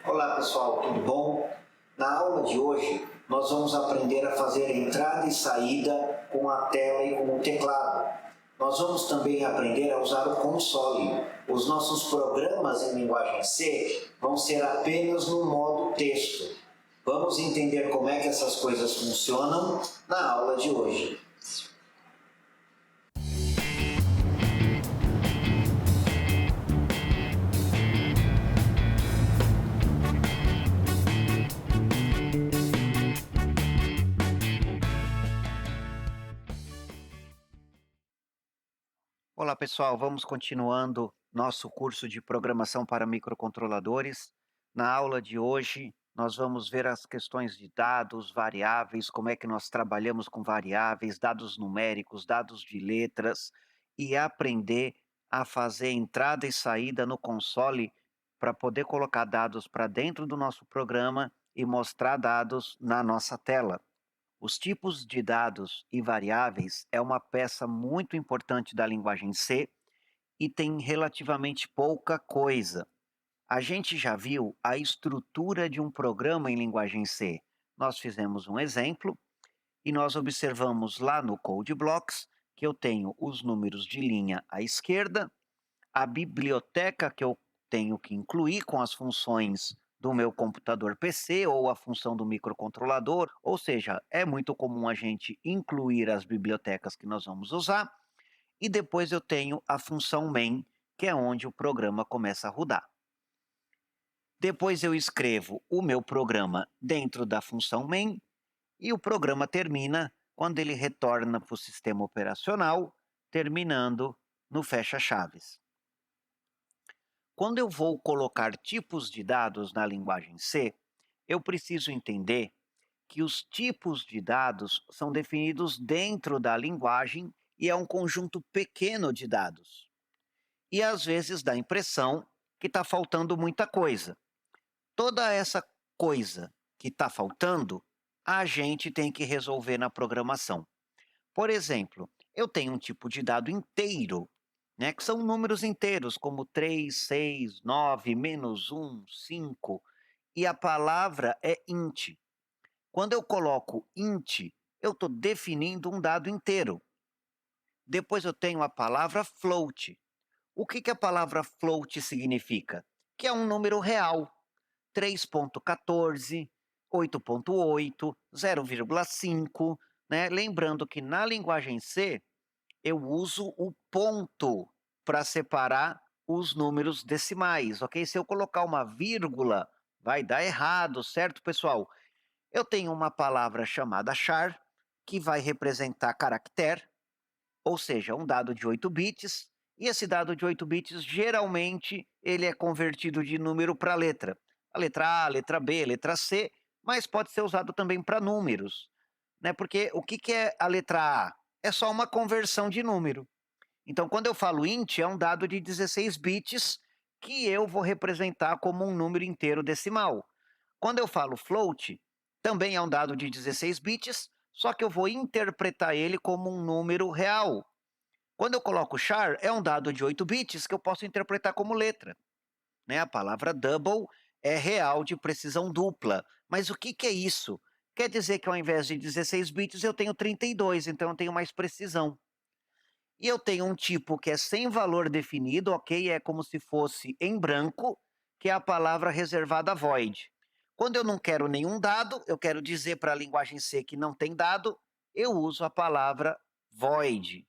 Olá pessoal, tudo bom? Na aula de hoje nós vamos aprender a fazer entrada e saída com a tela e com o teclado. Nós vamos também aprender a usar o console. Os nossos programas em linguagem C vão ser apenas no modo texto. Vamos entender como é que essas coisas funcionam na aula de hoje. Olá pessoal, vamos continuando nosso curso de programação para microcontroladores. Na aula de hoje nós vamos ver as questões de dados, variáveis, como é que nós trabalhamos com variáveis, dados numéricos, dados de letras e aprender a fazer entrada e saída no console para poder colocar dados para dentro do nosso programa e mostrar dados na nossa tela. Os tipos de dados e variáveis é uma peça muito importante da linguagem C e tem relativamente pouca coisa. A gente já viu a estrutura de um programa em linguagem C. Nós fizemos um exemplo e nós observamos lá no Code Blocks que eu tenho os números de linha à esquerda, a biblioteca que eu tenho que incluir com as funções do meu computador PC ou a função do microcontrolador, ou seja, é muito comum a gente incluir as bibliotecas que nós vamos usar, e depois eu tenho a função main, que é onde o programa começa a rodar. Depois eu escrevo o meu programa dentro da função main, e o programa termina quando ele retorna para o sistema operacional, terminando no fecha-chaves. Quando eu vou colocar tipos de dados na linguagem C, eu preciso entender que os tipos de dados são definidos dentro da linguagem e é um conjunto pequeno de dados. E às vezes dá a impressão que está faltando muita coisa. Toda essa coisa que está faltando, a gente tem que resolver na programação. Por exemplo, eu tenho um tipo de dado inteiro, né, que são números inteiros, como 3, 6, 9, -1, 5, e a palavra é int. Quando eu coloco int, eu estou definindo um dado inteiro. Depois eu tenho a palavra float. O que a palavra float significa? Que é um número real. 3.14, 8.8, 0,5, né? Lembrando que na linguagem C, eu uso o ponto para separar os números decimais, ok? Se eu colocar uma vírgula, vai dar errado, certo, pessoal? Eu tenho uma palavra chamada char, que vai representar caractere, ou seja, um dado de 8 bits, e esse dado de 8 bits, geralmente, ele é convertido de número para letra. A letra A, a letra B, a letra C, mas pode ser usado também para números, né? Porque o que é a letra A? É só uma conversão de número. Então, quando eu falo int, é um dado de 16 bits que eu vou representar como um número inteiro decimal. Quando eu falo float, também é um dado de 16 bits, só que eu vou interpretar ele como um número real. Quando eu coloco char, é um dado de 8 bits que eu posso interpretar como letra. Né? A palavra double é real de precisão dupla. Mas o que é isso? Quer dizer que ao invés de 16 bits eu tenho 32, então eu tenho mais precisão. E eu tenho um tipo que é sem valor definido, ok? É como se fosse em branco, que é a palavra reservada void. Quando eu não quero nenhum dado, eu quero dizer para a linguagem C que não tem dado, eu uso a palavra void.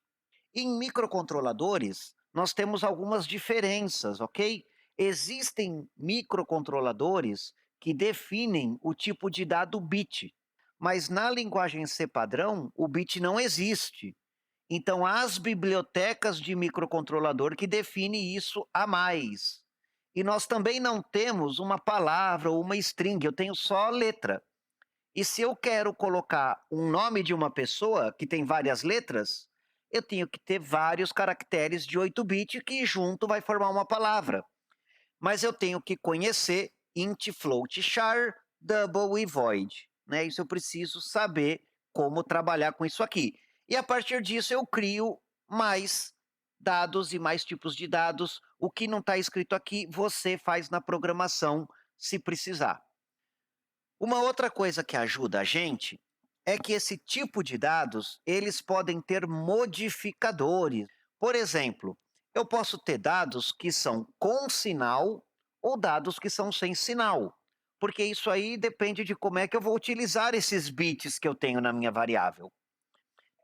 Em microcontroladores, nós temos algumas diferenças, ok? Existem microcontroladores que definem o tipo de dado bit, mas na linguagem C padrão, o bit não existe. Então, as bibliotecas de microcontrolador que definem isso a mais. E nós também não temos uma palavra ou uma string, eu tenho só letra. E se eu quero colocar um nome de uma pessoa que tem várias letras, eu tenho que ter vários caracteres de 8 bits que junto vai formar uma palavra. Mas eu tenho que conhecer int, float, char, double e void. Né? Isso eu preciso saber como trabalhar com isso aqui. E a partir disso eu crio mais dados e mais tipos de dados. O que não está escrito aqui, você faz na programação se precisar. Uma outra coisa que ajuda a gente é que esse tipo de dados, eles podem ter modificadores. Por exemplo, eu posso ter dados que são com sinal ou dados que são sem sinal, porque isso aí depende de como é que eu vou utilizar esses bits que eu tenho na minha variável.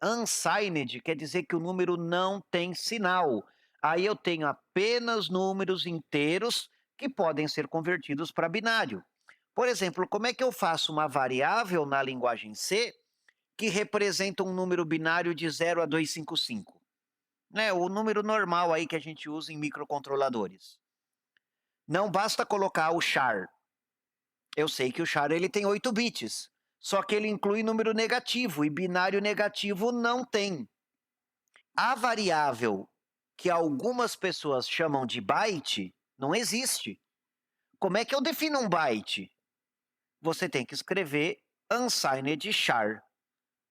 Unsigned quer dizer que o número não tem sinal. Aí eu tenho apenas números inteiros que podem ser convertidos para binário. Por exemplo, como é que eu faço uma variável na linguagem C que representa um número binário de 0 a 255? Né, o número normal aí que a gente usa em microcontroladores. Não basta colocar o char. Eu sei que o char ele tem 8 bits, só que ele inclui número negativo e binário negativo não tem. A variável que algumas pessoas chamam de byte não existe. Como é que eu defino um byte? Você tem que escrever unsigned char.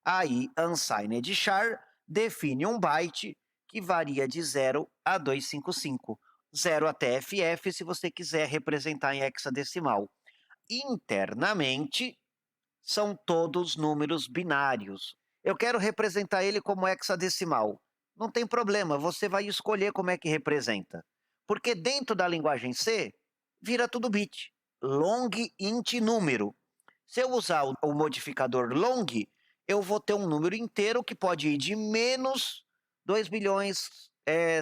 Aí, unsigned char define um byte que varia de 0 a 255. 0 até FF se você quiser representar em hexadecimal. Internamente, são todos números binários. Eu quero representar ele como hexadecimal. Não tem problema, você vai escolher como é que representa. Porque dentro da linguagem C, vira tudo bit. Long int número. Se eu usar o modificador long, eu vou ter um número inteiro que pode ir de menos 2 bilhões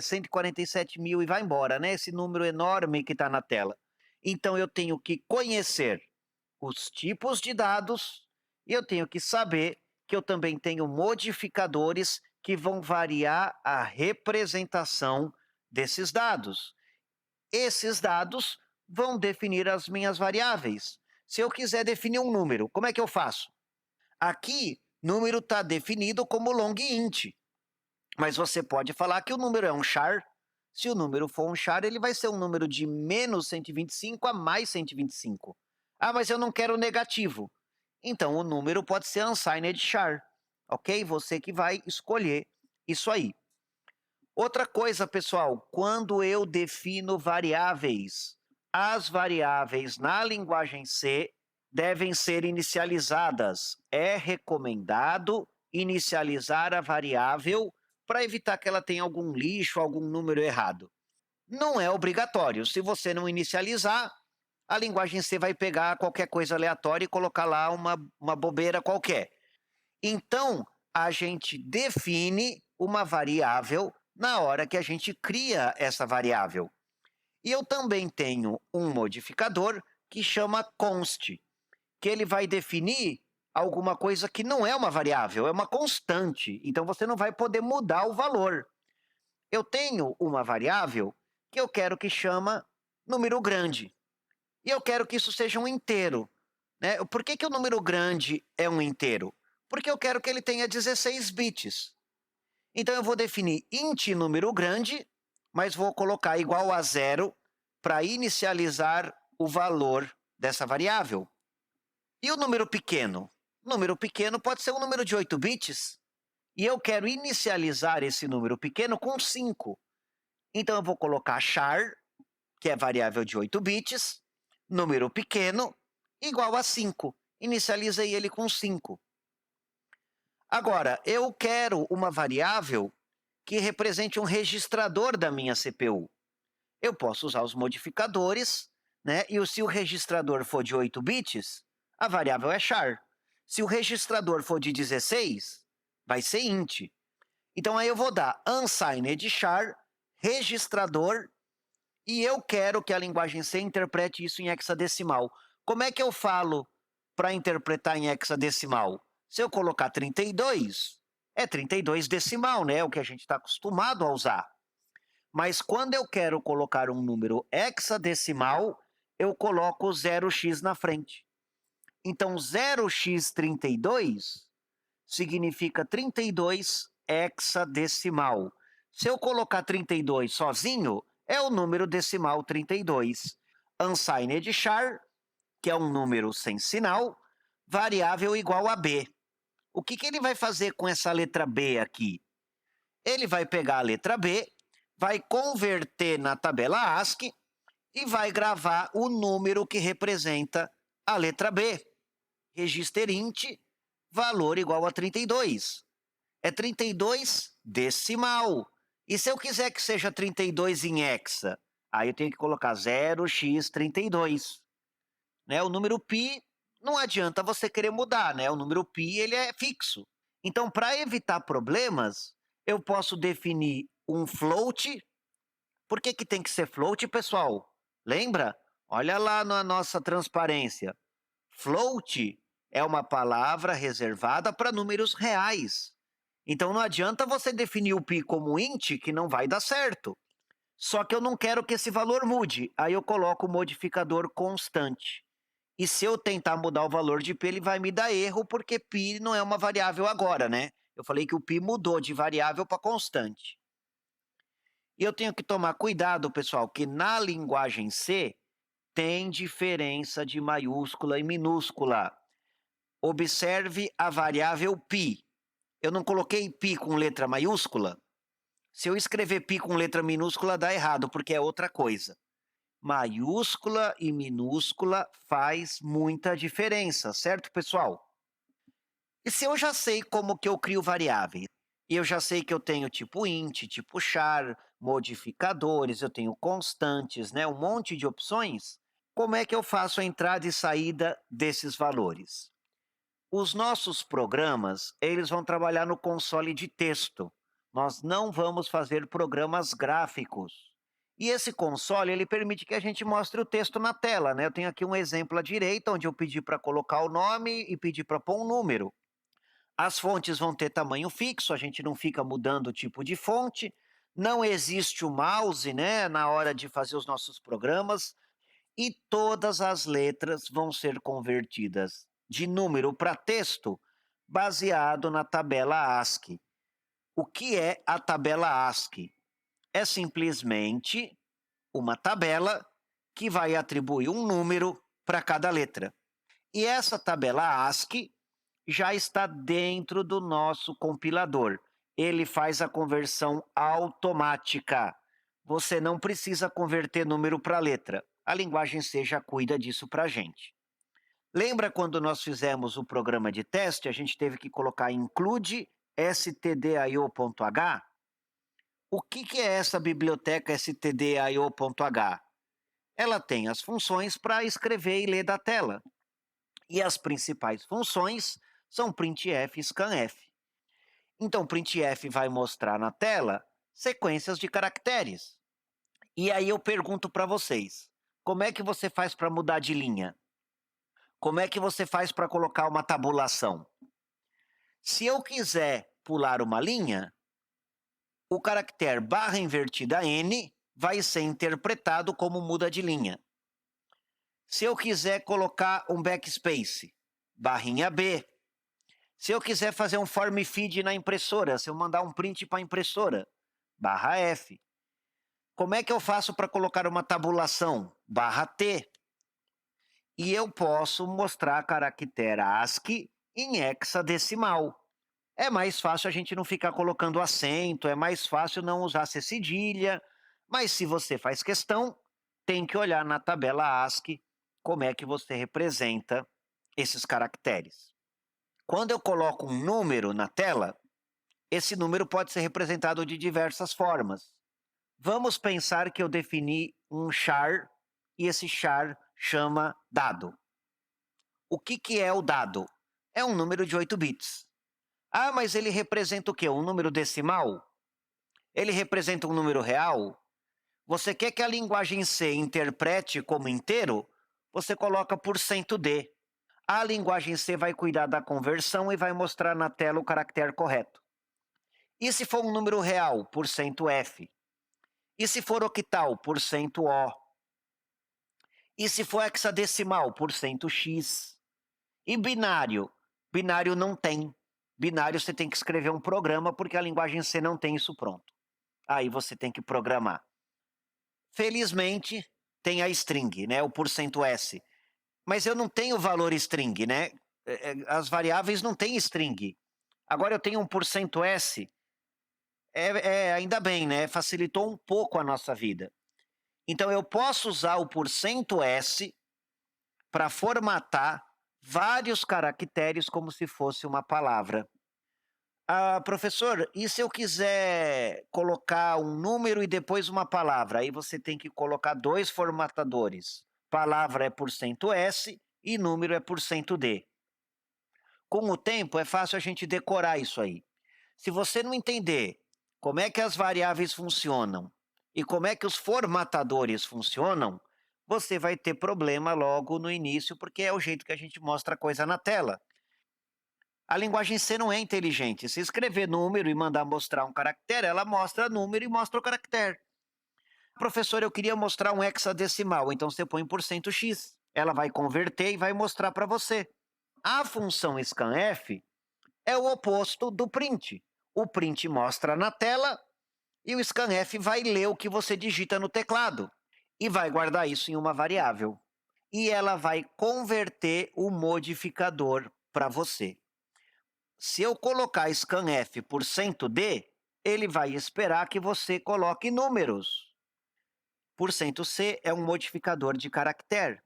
147 mil e vai embora, né? Esse número enorme que está na tela. Então eu tenho que conhecer os tipos de dados e eu tenho que saber que eu também tenho modificadores que vão variar a representação desses dados. Esses dados vão definir as minhas variáveis. Se eu quiser definir um número, como é que eu faço? Aqui, número está definido como long int, mas você pode falar que o número é um char. Se o número for um char, ele vai ser um número de menos 125 a mais 125. Ah, mas eu não quero negativo. Então, o número pode ser unsigned char, ok? Você que vai escolher isso aí. Outra coisa, pessoal, quando eu defino variáveis, as variáveis na linguagem C devem ser inicializadas. É recomendado inicializar a variável para evitar que uma tenha algum lixo, algum número errado. Não é obrigatório. Se você não inicializar, a linguagem C vai pegar qualquer coisa aleatória e colocar lá uma bobeira qualquer. Então, a gente define uma variável na hora que a gente cria essa variável. E eu também tenho um modificador que chama const, que ele vai definir alguma coisa que não é uma variável, é uma constante. Então, você não vai poder mudar o valor. Eu tenho uma variável que eu quero que chama número grande. E eu quero que isso seja um inteiro. Né? Por que o número grande é um inteiro? Porque eu quero que ele tenha 16 bits. Então, eu vou definir int número grande, mas vou colocar igual a 0 para inicializar o valor dessa variável. E o número pequeno? O número pequeno pode ser um número de 8 bits. E eu quero inicializar esse número pequeno com 5. Então, eu vou colocar char, que é variável de 8 bits, número pequeno, igual a 5. Inicializei ele com 5. Agora, eu quero uma variável que represente um registrador da minha CPU. Eu posso usar os modificadores, né? E se o registrador for de 8 bits, a variável é char. Se o registrador for de 16, vai ser int. Então aí eu vou dar unsigned char, registrador, e eu quero que a linguagem C interprete isso em hexadecimal. Como é que eu falo para interpretar em hexadecimal? Se eu colocar 32, é 32 decimal, né? É o que a gente está acostumado a usar. Mas quando eu quero colocar um número hexadecimal, eu coloco 0x na frente. Então, 0x32 significa 32 hexadecimal. Se eu colocar 32 sozinho, é o número decimal 32. Unsigned char, que é um número sem sinal, variável igual a b. O que ele vai fazer com essa letra b aqui? Ele vai pegar a letra b, vai converter na tabela ASCII e vai gravar o número que representa a letra B. Register int, valor igual a 32. É 32 decimal. E se eu quiser que seja 32 em hexa? Aí eu tenho que colocar 0x32. Né? O número π, não adianta você querer mudar, né? O número π, ele é fixo. Então, para evitar problemas, eu posso definir um float. Por que que tem que ser float, pessoal? Lembra? Olha lá na nossa transparência. Float é uma palavra reservada para números reais. Então não adianta você definir o π como int, que não vai dar certo. Só que eu não quero que esse valor mude. Aí eu coloco o modificador constante. E se eu tentar mudar o valor de π, ele vai me dar erro, porque π não é uma variável agora, né? Eu falei que o π mudou de variável para constante. E eu tenho que tomar cuidado, pessoal, que na linguagem C tem diferença de maiúscula e minúscula. Observe a variável π. Eu não coloquei π com letra maiúscula? Se eu escrever π com letra minúscula, dá errado, porque é outra coisa. Maiúscula e minúscula faz muita diferença, certo, pessoal? E se eu já sei como que eu crio variáveis, e eu já sei que eu tenho tipo int, tipo char, modificadores, eu tenho constantes, né, um monte de opções, como é que eu faço a entrada e saída desses valores? Os nossos programas, eles vão trabalhar no console de texto. Nós não vamos fazer programas gráficos. E esse console, ele permite que a gente mostre o texto na tela, né? Eu tenho aqui um exemplo à direita, onde eu pedi para colocar o nome e pedi para pôr um número. As fontes vão ter tamanho fixo, a gente não fica mudando o tipo de fonte. Não existe o mouse, né, na hora de fazer os nossos programas. E todas as letras vão ser convertidas de número para texto baseado na tabela ASCII. O que é a tabela ASCII? É simplesmente uma tabela que vai atribuir um número para cada letra. E essa tabela ASCII já está dentro do nosso compilador. Ele faz a conversão automática. Você não precisa converter número para letra. A linguagem C já cuida disso para a gente. Lembra quando nós fizemos o programa de teste, a gente teve que colocar include stdio.h? O que é essa biblioteca stdio.h? Ela tem as funções para escrever e ler da tela. E as principais funções são printf e scanf. Então, printf vai mostrar na tela sequências de caracteres. E aí eu pergunto para vocês, como é que você faz para mudar de linha? Como é que você faz para colocar uma tabulação? Se eu quiser pular uma linha, o caractere barra invertida N vai ser interpretado como muda de linha. Se eu quiser colocar um backspace, barrinha B. Se eu quiser fazer um form feed na impressora, se eu mandar um print para a impressora, barra F. Como é que eu faço para colocar uma tabulação? Barra T. E eu posso mostrar caractere ASCII em hexadecimal. É mais fácil a gente não ficar colocando acento, é mais fácil não usar C cedilha, mas se você faz questão, tem que olhar na tabela ASCII como é que você representa esses caracteres. Quando eu coloco um número na tela, esse número pode ser representado de diversas formas. Vamos pensar que eu defini um char e esse char chama dado. O que é o dado? É um número de 8 bits. Ah, mas ele representa o quê? Um número decimal? Ele representa um número real? Você quer que a linguagem C interprete como inteiro? Você coloca %d. A linguagem C vai cuidar da conversão e vai mostrar na tela o caractere correto. E se for um número real? %f. E se for octal? %o. E se for hexadecimal? %x. E binário? Binário não tem. Binário você tem que escrever um programa porque a linguagem C não tem isso pronto. Aí você tem que programar. Felizmente, tem a string, né, o %s. Mas eu não tenho valor string, né? As variáveis não têm string. Agora eu tenho um %s. Ainda bem, né? Facilitou um pouco a nossa vida. Então eu posso usar o %s para formatar vários caracteres como se fosse uma palavra. Ah, professor, e se eu quiser colocar um número e depois uma palavra? Aí você tem que colocar 2 formatadores. Palavra é %s e número é %d. Com o tempo é fácil a gente decorar isso aí. Se você não entender como é que as variáveis funcionam e como é que os formatadores funcionam, você vai ter problema logo no início, porque é o jeito que a gente mostra a coisa na tela. A linguagem C não é inteligente. Se escrever número e mandar mostrar um caractere, ela mostra número e mostra o caractere. Professor, eu queria mostrar um hexadecimal, então você põe %x. Ela vai converter e vai mostrar para você. A função scanf é o oposto do print. O print mostra na tela e o scanf vai ler o que você digita no teclado e vai guardar isso em uma variável. E ela vai converter o modificador para você. Se eu colocar scanf por %d, ele vai esperar que você coloque números. %c é um modificador de caractere.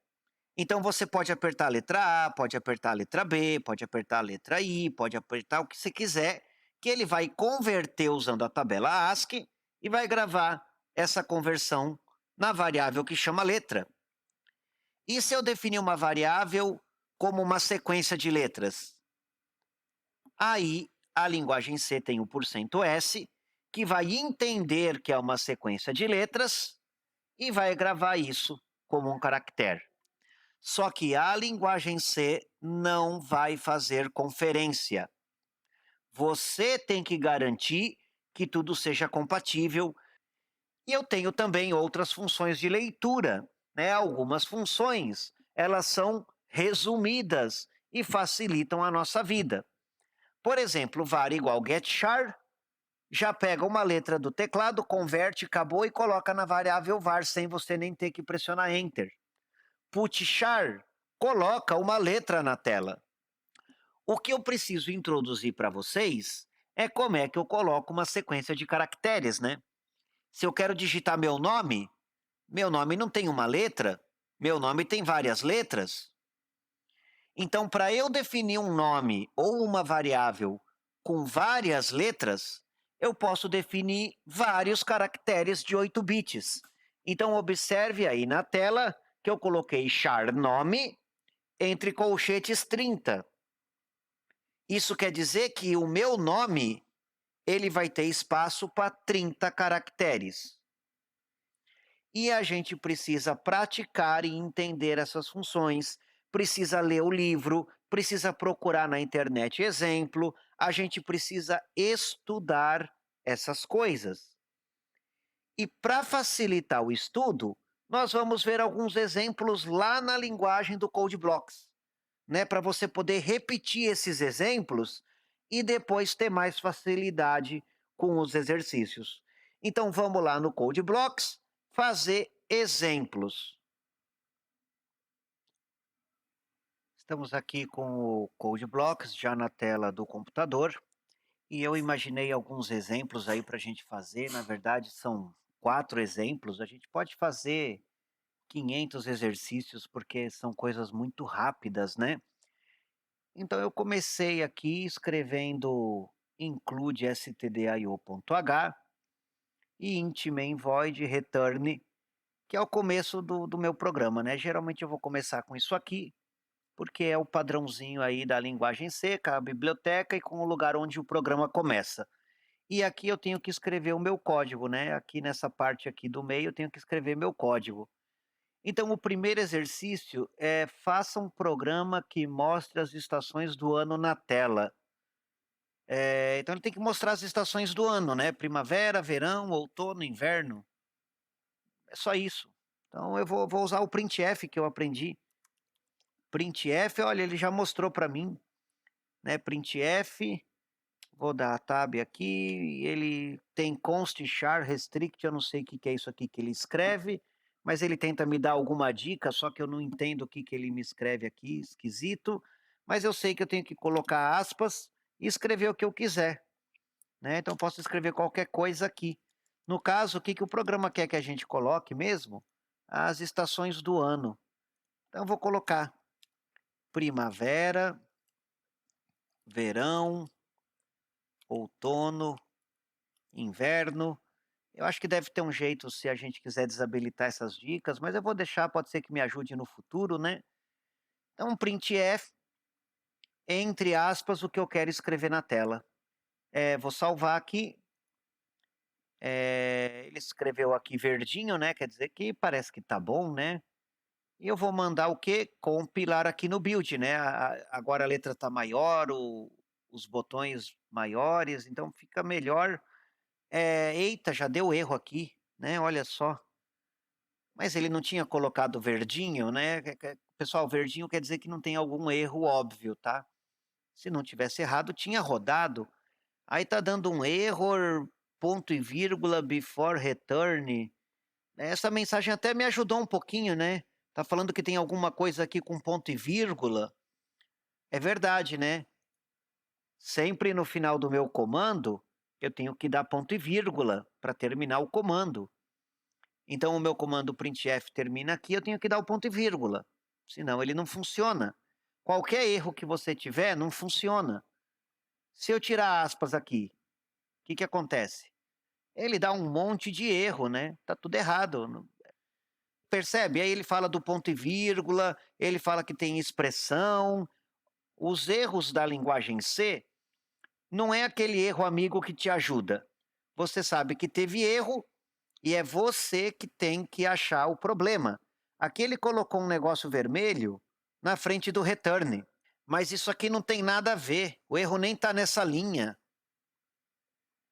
Então você pode apertar a letra A, pode apertar a letra B, pode apertar a letra I, pode apertar o que você quiser, que ele vai converter usando a tabela ASCII e vai gravar essa conversão na variável que chama letra. E se eu definir uma variável como uma sequência de letras? Aí a linguagem C tem o %s, que vai entender que é uma sequência de letras e vai gravar isso como um caractere. Só que a linguagem C não vai fazer conferência. Você tem que garantir que tudo seja compatível. E eu tenho também outras funções de leitura, né? Algumas funções, elas são resumidas e facilitam a nossa vida. Por exemplo, var igual getChar, já pega uma letra do teclado, converte, acabou e coloca na variável var sem você nem ter que pressionar enter. Putchar coloca uma letra na tela. O que eu preciso introduzir para vocês é como é que eu coloco uma sequência de caracteres, né? Se eu quero digitar meu nome não tem uma letra, meu nome tem várias letras. Então, para eu definir um nome ou uma variável com várias letras, eu posso definir vários caracteres de 8 bits. Então, observe aí na tela que eu coloquei char nome entre colchetes 30. Isso quer dizer que o meu nome ele vai ter espaço para 30 caracteres. E a gente precisa praticar e entender essas funções, precisa ler o livro, precisa procurar na internet exemplo, a gente precisa estudar essas coisas. E para facilitar o estudo, nós vamos ver alguns exemplos lá na linguagem do Code Blocks, né, para você poder repetir esses exemplos e depois ter mais facilidade com os exercícios. Então vamos lá no Code Blocks fazer exemplos. Estamos aqui com o Code Blocks já na tela do computador e eu imaginei alguns exemplos aí para a gente fazer. Na verdade, são 4 exemplos. A gente pode fazer 500 exercícios porque são coisas muito rápidas, né? Então eu comecei aqui escrevendo include stdio.h e int main void return, que é o começo do meu programa, né? Geralmente eu vou começar com isso aqui, porque é o padrãozinho aí da linguagem C, com a biblioteca e com o lugar onde o programa começa. E aqui eu tenho que escrever o meu código, né? Aqui nessa parte aqui do meio eu tenho que escrever meu código. Então o primeiro exercício é faça um programa que mostre as estações do ano na tela. Então ele tem que mostrar as estações do ano, né? Primavera, verão, outono, inverno. É só isso. Então eu vou usar o printf que eu aprendi. Printf, olha, ele já mostrou para mim, né? Printf, vou dar tab aqui, ele tem const char restrict, eu não sei o que é isso aqui que ele escreve, mas ele tenta me dar alguma dica, só que eu não entendo o que ele me escreve aqui, esquisito, mas eu sei que eu tenho que colocar aspas e escrever o que eu quiser, né? Então eu posso escrever qualquer coisa aqui. No caso, o que o programa quer que a gente coloque mesmo? as estações do ano. Então eu vou colocar primavera, verão, outono, inverno. Eu acho que deve ter um jeito se a gente quiser desabilitar essas dicas, mas eu vou deixar, pode ser que me ajude no futuro, né. Então printf, entre aspas, o que eu quero escrever na tela. Vou salvar aqui. Ele escreveu aqui verdinho, né, quer dizer que parece que tá bom, né. E eu vou mandar o quê? Compilar aqui no build, né, agora a letra tá maior, os botões maiores, então fica melhor. Eita, já deu erro aqui, né, olha só. Mas ele não tinha colocado verdinho, né, pessoal, verdinho quer dizer que não tem algum erro óbvio, tá. Se não tivesse errado, tinha rodado. Aí tá dando um error, ponto e vírgula, before return. Essa mensagem até me ajudou um pouquinho, né. Tá falando que tem alguma coisa aqui com ponto e vírgula. É verdade, né. Sempre no final do meu comando, eu tenho que dar ponto e vírgula para terminar o comando. Então o meu comando printf termina aqui, eu tenho que dar o ponto e vírgula, senão ele não funciona. Qualquer erro que você tiver, não funciona. Se eu tirar aspas aqui, o que que acontece? Ele dá um monte de erro, né, tá tudo errado, percebe? Aí ele fala do ponto e vírgula, ele fala que tem expressão. Os erros da linguagem C não é aquele erro amigo que te ajuda. Você sabe que teve erro e é você que tem que achar o problema. Aqui ele colocou um negócio vermelho na frente do return, mas isso aqui não tem nada a ver, o erro nem está nessa linha.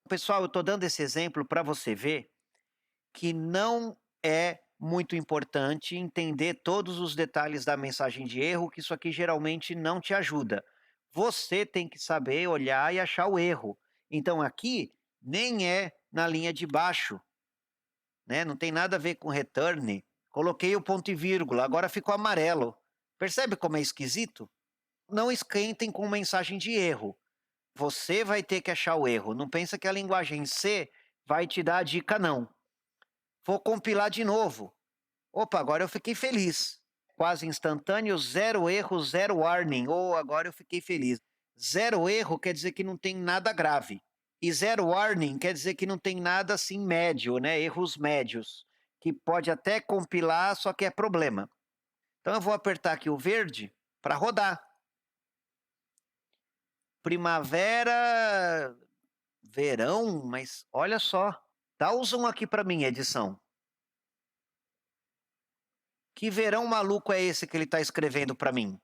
Pessoal, eu estou dando esse exemplo para você ver que não é muito importante entender todos os detalhes da mensagem de erro, que isso aqui geralmente não te ajuda. Você tem que saber olhar e achar o erro. Então aqui nem é na linha de baixo, né? Não tem nada a ver com return. Coloquei o ponto e vírgula, agora ficou amarelo. Percebe como é esquisito? Não esquentem com mensagem de erro. Você vai ter que achar o erro. Não pensa que a linguagem C vai te dar a dica, não. Vou compilar de novo. Opa, agora eu fiquei feliz. Quase instantâneo, zero erro, zero warning. Ou agora eu fiquei feliz. Zero erro quer dizer que não tem nada grave. E zero warning quer dizer que não tem nada assim médio, né? Erros médios. Que pode até compilar, só que é problema. Então eu vou apertar aqui o verde para rodar. Primavera, verão, mas olha só. Dá o zoom aqui para mim, edição. Que verão maluco é esse que ele está escrevendo para mim?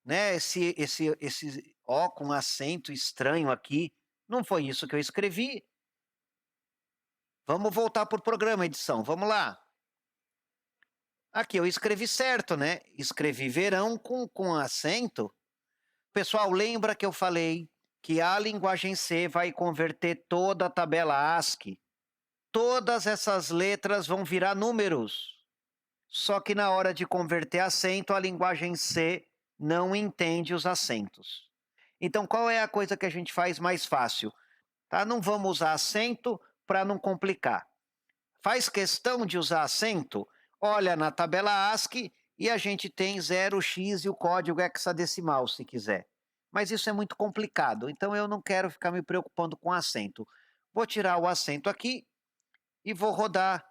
Né, esse "ó" com acento estranho aqui, não foi isso que eu escrevi. Vamos voltar para o programa, edição, vamos lá. Aqui eu escrevi certo, né, escrevi verão com acento. Pessoal, lembra que eu falei que a linguagem C vai converter toda a tabela ASCII? Todas essas letras vão virar números. Só que na hora de converter acento, a linguagem C não entende os acentos. Então, qual é a coisa que a gente faz mais fácil? Tá? Não vamos usar acento para não complicar. Faz questão de usar acento? Olha na tabela ASCII e a gente tem 0x e o código hexadecimal, se quiser. Mas isso é muito complicado, então eu não quero ficar me preocupando com acento. Vou tirar o acento aqui e vou rodar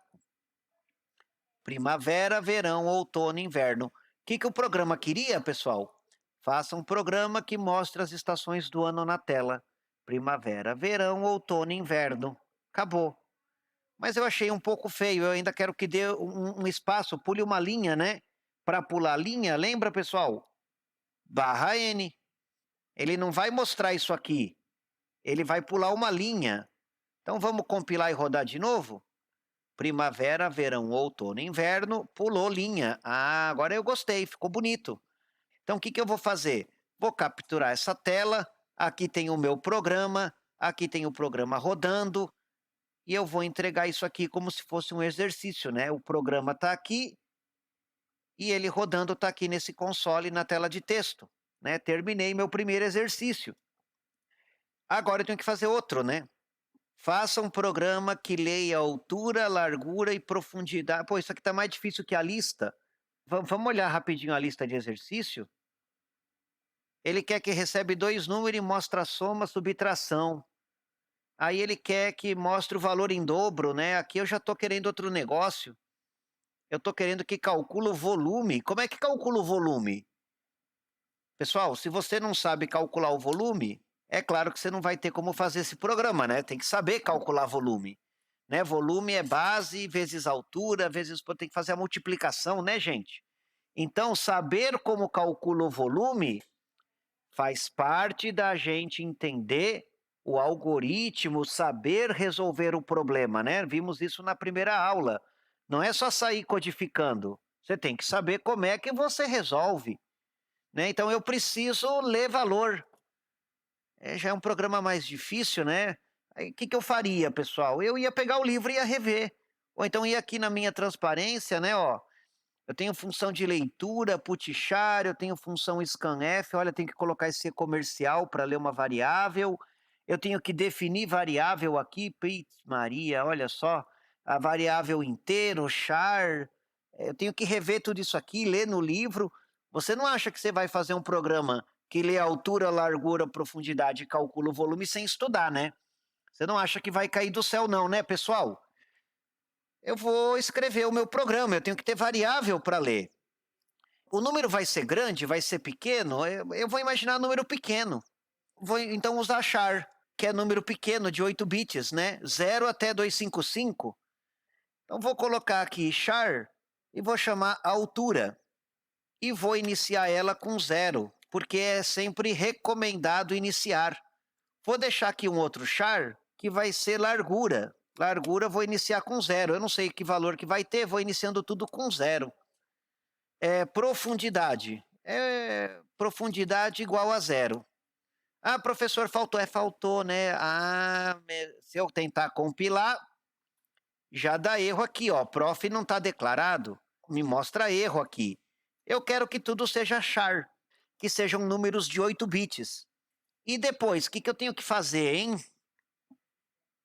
primavera, verão, outono, inverno. O que o programa queria, pessoal? Faça um programa que mostre as estações do ano na tela. Primavera, verão, outono, inverno. Acabou. Mas eu achei um pouco feio, eu ainda quero que dê um espaço, pule uma linha, né? Para pular a linha, lembra, pessoal? Barra N. Ele não vai mostrar isso aqui. Ele vai pular uma linha. Então vamos compilar e rodar de novo? Primavera, verão, outono, inverno, pulou linha. Ah, agora eu gostei, ficou bonito. Então o que eu vou fazer? Vou capturar essa tela, aqui tem o meu programa, aqui tem o programa rodando, e eu vou entregar isso aqui como se fosse um exercício, né? O programa está aqui, e ele rodando está aqui nesse console na tela de texto, né? Terminei meu primeiro exercício. Agora eu tenho que fazer outro, né? Faça um programa que leia altura, largura e profundidade. Pô, isso aqui tá mais difícil que a lista. Vamos olhar rapidinho a lista de exercício? Ele quer que recebe 2 números e mostra a soma, subtração. Aí ele quer que mostre o valor em dobro, né? Aqui eu já estou querendo outro negócio. Eu estou querendo que calcule o volume. Como é que calcula o volume? Pessoal, se você não sabe calcular o volume, é claro que você não vai ter como fazer esse programa, né? Tem que saber calcular volume. Né? Volume é base vezes altura, vezes tem que fazer a multiplicação, né, gente? Então, saber como calcula o volume faz parte da gente entender o algoritmo, saber resolver o problema, né? Vimos isso na primeira aula. Não é só sair codificando. Você tem que saber como é que você resolve, né? Então eu preciso ler valor. Já é um programa mais difícil, né? Aí o que que eu faria, pessoal? Eu ia pegar o livro e ia rever. Ou então ia aqui na minha transparência, né, ó, eu tenho função de leitura, putchar, eu tenho função scanf, olha, tem que colocar esse comercial para ler uma variável. Eu tenho que definir variável aqui, Putz, Maria, olha só, a variável inteiro, char. Eu tenho que rever tudo isso aqui, ler no livro. Você não acha que você vai fazer um programa que lê altura, largura, profundidade e calcula o volume sem estudar, né? Você não acha que vai cair do céu, não, né, pessoal? Eu vou escrever o meu programa, eu tenho que ter variável para ler. O número vai ser grande, vai ser pequeno? Eu vou imaginar número pequeno. Vou então usar char, que é número pequeno de 8 bits, né? 0 até 255. Então vou colocar aqui char e vou chamar altura. E vou iniciar ela com 0, porque é sempre recomendado iniciar. Vou deixar aqui um outro char, que vai ser largura. Largura vou iniciar com 0. Eu não sei que valor que vai ter, vou iniciando tudo com 0. Profundidade. Profundidade igual a 0. Ah, professor, faltou. Faltou, né? Se eu tentar compilar, já dá erro aqui, ó. Prof não está declarado. Me mostra erro aqui. Eu quero que tudo seja char, que sejam números de 8 bits. E depois, o que eu tenho que fazer, hein?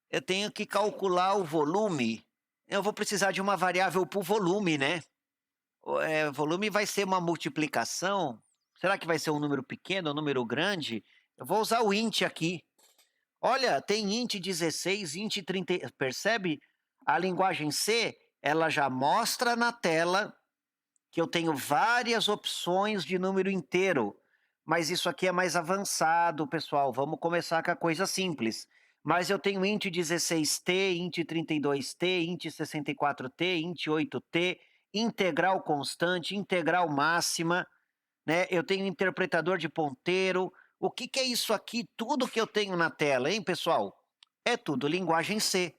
Eu tenho que calcular o volume. Eu vou precisar de uma variável por volume, né? Volume vai ser uma multiplicação? Será que vai ser um número pequeno, um número grande? Eu vou usar o int aqui. Olha, tem int 16, int 30. Percebe? A linguagem C, ela já mostra na tela que eu tenho várias opções de número inteiro. Mas isso aqui é mais avançado, pessoal. Vamos começar com a coisa simples. Mas eu tenho int 16t, int 32t, int 64t, int 8t, integral constante, integral máxima, né? Eu tenho interpretador de ponteiro. O que que é isso aqui? Tudo que eu tenho na tela, hein, pessoal? É tudo linguagem C.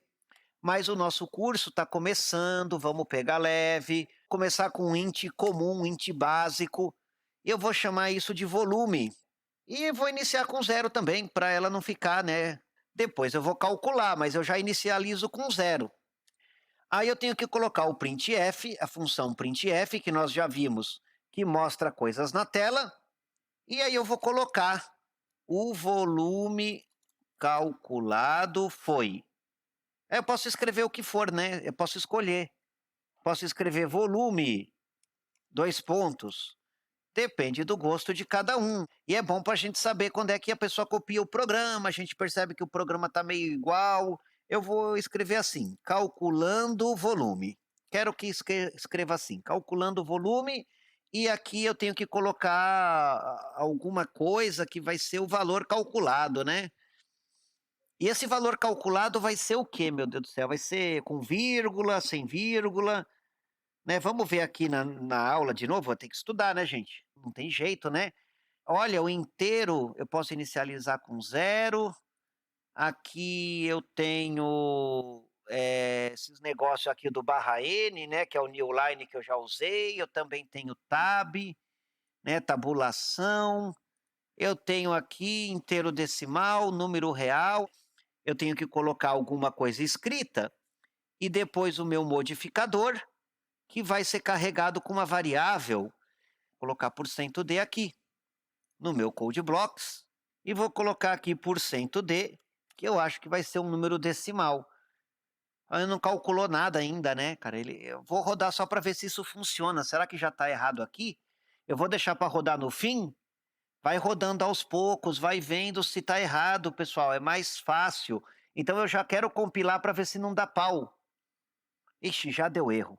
Mas o nosso curso está começando, vamos pegar leve, começar com um int comum, um int básico. Eu vou chamar isso de volume. E vou iniciar com 0 também, para ela não ficar, né? Depois eu vou calcular, mas eu já inicializo com 0. Aí eu tenho que colocar o printf, a função printf, que nós já vimos, que mostra coisas na tela. E aí eu vou colocar o volume calculado foi. Eu posso escrever o que for, né? Eu posso escolher. Posso escrever volume, 2 pontos. Depende do gosto de cada um. E é bom para a gente saber quando é que a pessoa copia o programa, a gente percebe que o programa está meio igual. Eu vou escrever assim, calculando o volume. Quero que escreva assim, calculando o volume, e aqui eu tenho que colocar alguma coisa que vai ser o valor calculado, né? E esse valor calculado vai ser o quê, meu Deus do céu? Vai ser com vírgula, sem vírgula, né? Vamos ver aqui na aula de novo, vou ter que estudar, né, gente? Não tem jeito, né? Olha, o inteiro eu posso inicializar com 0. Aqui eu tenho esses negócios aqui do barra N, né? Que é o newline que eu já usei. Eu também tenho tab, né? Tabulação. Eu tenho aqui inteiro decimal, número real. Eu tenho que colocar alguma coisa escrita e depois o meu modificador, que vai ser carregado com uma variável. Vou colocar %d aqui no meu code blocks e vou colocar aqui %d, que eu acho que vai ser um número decimal. Ele não calculou nada ainda, né, cara? Eu vou rodar só para ver se isso funciona. Será que já está errado aqui? Eu vou deixar para rodar no fim. Vai rodando aos poucos, vai vendo se está errado, pessoal. É mais fácil. Então eu já quero compilar para ver se não dá pau. Ixi, já deu erro.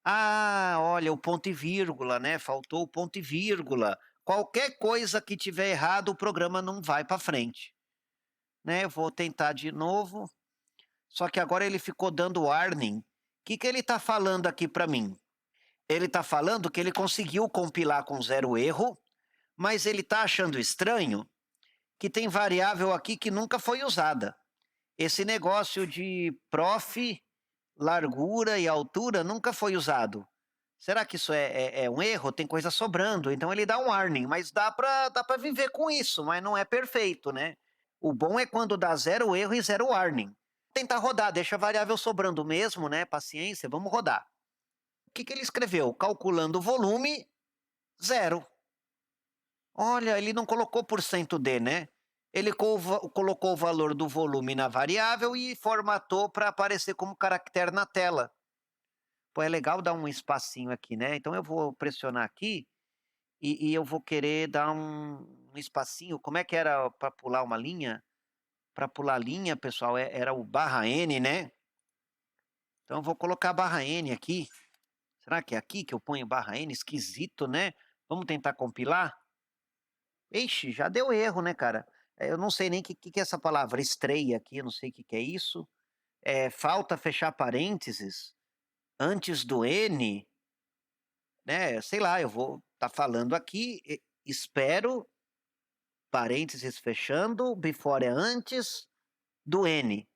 Ah, olha, o ponto e vírgula, né? Faltou o ponto e vírgula. Qualquer coisa que tiver errado, o programa não vai para frente. Né? Eu vou tentar de novo. Só que agora ele ficou dando warning. O que ele está falando aqui para mim? Ele está falando que ele conseguiu compilar com 0 erro, mas ele está achando estranho que tem variável aqui que nunca foi usada. Esse negócio de prof, largura e altura nunca foi usado. Será que isso é um erro? Tem coisa sobrando. Então ele dá um warning, mas dá para viver com isso, mas não é perfeito, né? O bom é quando dá 0 erro e 0 warning. Tentar rodar, deixa a variável sobrando mesmo, né? Paciência, vamos rodar. O que ele escreveu? Calculando o volume, 0. Olha, ele não colocou %d, né? Ele colocou o valor do volume na variável e formatou para aparecer como caractere na tela. Pô, é legal dar um espacinho aqui, né? Então eu vou pressionar aqui e eu vou querer dar um espacinho. Como é que era para pular uma linha? Para pular linha, pessoal, era o /n, né? Então eu vou colocar /n aqui. Será que é aqui que eu ponho /n? Esquisito, né? Vamos tentar compilar? Ixi, já deu erro, né, cara? Eu não sei nem o que é essa palavra estreia aqui, eu não sei o que é isso. Falta fechar parênteses antes do N, né? Sei lá, eu vou estar falando aqui, espero, parênteses fechando, before é antes do N.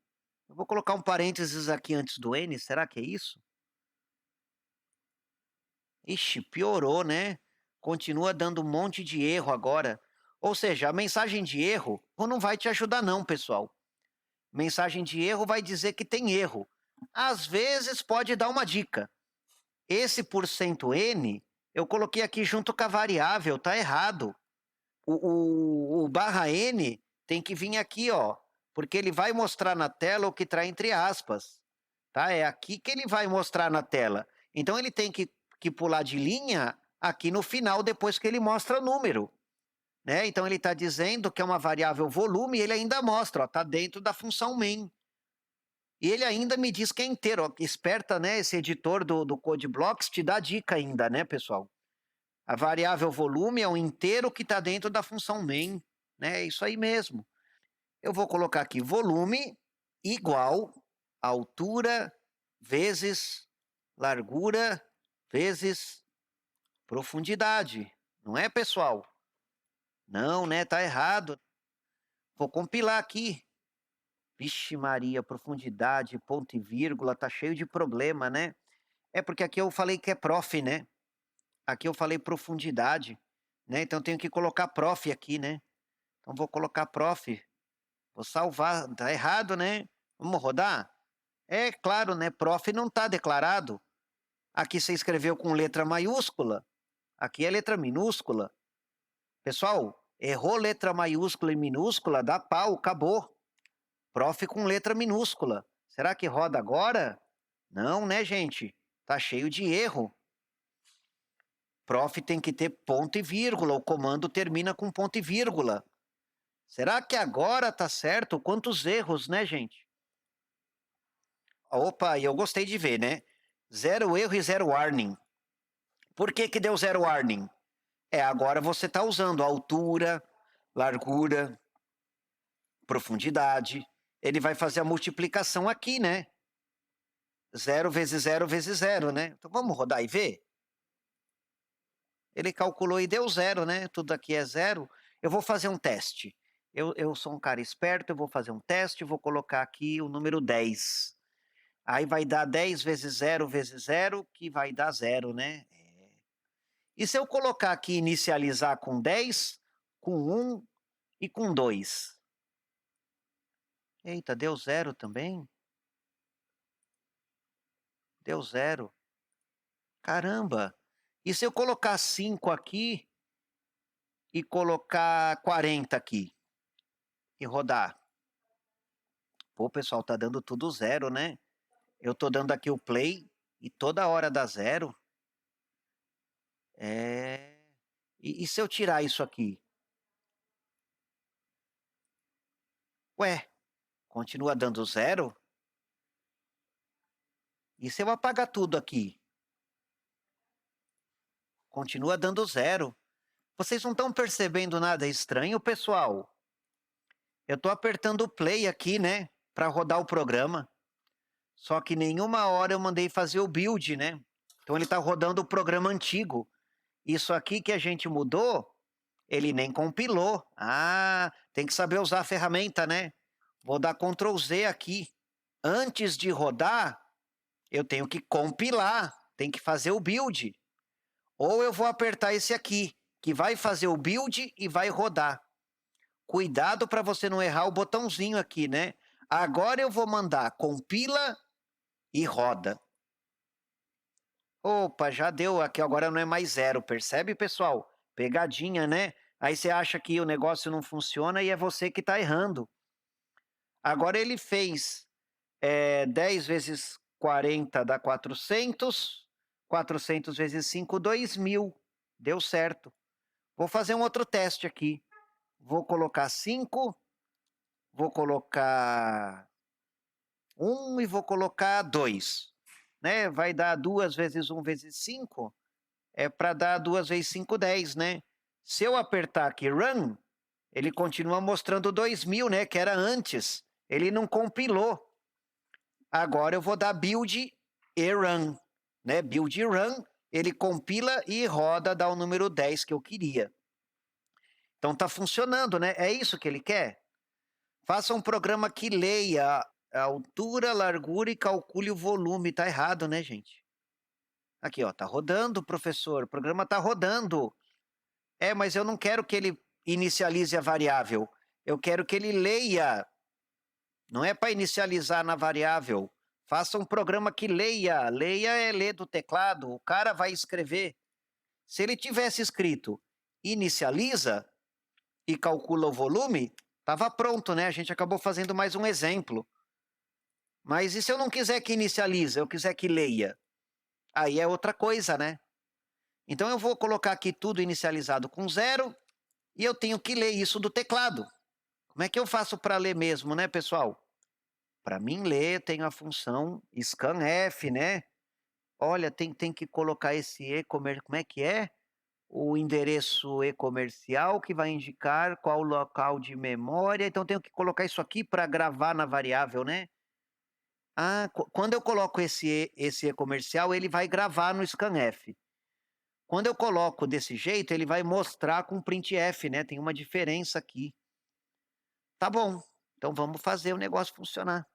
Eu vou colocar um parênteses aqui antes do N, será que é isso? Ixi, piorou, né? Continua dando um monte de erro agora. Ou seja, a mensagem de erro não vai te ajudar não, pessoal. Mensagem de erro vai dizer que tem erro. Às vezes pode dar uma dica. Esse %n, eu coloquei aqui junto com a variável, tá errado. O /n tem que vir aqui, ó, porque ele vai mostrar na tela o que está entre aspas. Tá? É aqui que ele vai mostrar na tela. Então ele tem que pular de linha aqui no final, depois que ele mostra o número. Né? Então ele está dizendo que é uma variável volume e ele ainda mostra, está dentro da função main. E ele ainda me diz que é inteiro. Ó, esperta, né? Esse editor do CodeBlocks te dá dica ainda, né, pessoal? A variável volume é um inteiro que está dentro da função main. Né? É isso aí mesmo. Eu vou colocar aqui volume igual altura vezes largura vezes profundidade. Não é, pessoal? Não, né? Tá errado. Vou compilar aqui. Vixe Maria, profundidade, ponto e vírgula, tá cheio de problema, né? É porque aqui eu falei que é prof, né? Aqui eu falei profundidade, né? Então tenho que colocar prof aqui, né? Então vou colocar prof. Vou salvar, tá errado, né? Vamos rodar? É claro, né? Prof não tá declarado. Aqui você escreveu com letra maiúscula. Aqui é letra minúscula. Pessoal, errou letra maiúscula e minúscula, dá pau, acabou. Prof com letra minúscula. Será que roda agora? Não, né, gente? Tá cheio de erro. Prof tem que ter ponto e vírgula. O comando termina com ponto e vírgula. Será que agora tá certo? Quantos erros, né, gente? Opa, e eu gostei de ver, né? 0 erro e 0 warning. Por que deu 0 warning? Agora você está usando altura, largura, profundidade. Ele vai fazer a multiplicação aqui, né? 0 vezes 0 vezes 0, né? Então vamos rodar e ver? Ele calculou e deu 0, né? Tudo aqui é 0. Eu vou fazer um teste. Eu sou um cara esperto, eu vou fazer um teste, vou colocar aqui o número 10. Aí vai dar 10 vezes 0, que vai dar 0, né? E se eu colocar aqui inicializar com 10, com 1 e com 2? Eita, deu 0 também? Deu 0. Caramba! E se eu colocar 5 aqui e colocar 40 aqui? E rodar? Pô, pessoal, tá dando tudo zero, né? Eu tô dando aqui o play e toda hora dá zero. É... E se eu tirar isso aqui? Ué, continua dando zero? E se eu apagar tudo aqui? Continua dando zero. Vocês não estão percebendo nada estranho, pessoal? Eu tô apertando o play aqui, né? Para rodar o programa. Só que nenhuma hora eu mandei fazer o build, né? Então ele tá rodando o programa antigo. Isso aqui que a gente mudou, ele nem compilou. Ah, tem que saber usar a ferramenta, né? Vou dar Ctrl Z aqui. Antes de rodar, eu tenho que compilar. Tem que fazer o build. Ou eu vou apertar esse aqui, que vai fazer o build e vai rodar. Cuidado para você não errar o botãozinho aqui, né? Agora eu vou mandar compila e roda. Opa, já deu aqui, agora não é mais zero, percebe, pessoal? Pegadinha, né? Aí você acha que o negócio não funciona e é você que está errando. Agora ele fez 10 vezes 40 dá 400, 400 vezes 5, 2.000. Deu certo. Vou fazer um outro teste aqui. Vou colocar 5, vou colocar 1 e vou colocar 2. Né? Vai dar 2 vezes 1 vezes 5, é para dar 2 vezes 5, 10, né? Se eu apertar aqui Run, ele continua mostrando 2.000, né? Que era antes. Ele não compilou. Agora eu vou dar Build e Run. Né? Build e Run, ele compila e roda, dá o número 10 que eu queria. Então tá funcionando, né? É isso que ele quer? Faça um programa que leia a altura, largura e calcule o volume. Tá errado, né, gente? Aqui, ó, tá rodando, professor. O programa tá rodando. É, mas eu não quero que ele inicialize a variável. Eu quero que ele leia. Não é para inicializar na variável. Faça um programa que leia. Leia é ler do teclado. O cara vai escrever. Se ele tivesse escrito inicializa e calcula o volume, estava pronto, né? A gente acabou fazendo mais um exemplo. Mas e se eu não quiser que inicialize, eu quiser que leia? Aí é outra coisa, né? Então eu vou colocar aqui tudo inicializado com 0 e eu tenho que ler isso do teclado. Como é que eu faço para ler mesmo, né, pessoal? Para mim ler, tenho a função scanf, né? Olha, tem que colocar esse e-commerce, como é que é? O endereço e-comercial que vai indicar qual local de memória. Então tenho que colocar isso aqui para gravar na variável, né? Ah, quando eu coloco esse e-comercial, ele vai gravar no scanf. Quando eu coloco desse jeito, ele vai mostrar com printf, né? Tem uma diferença aqui. Tá bom, então vamos fazer o negócio funcionar.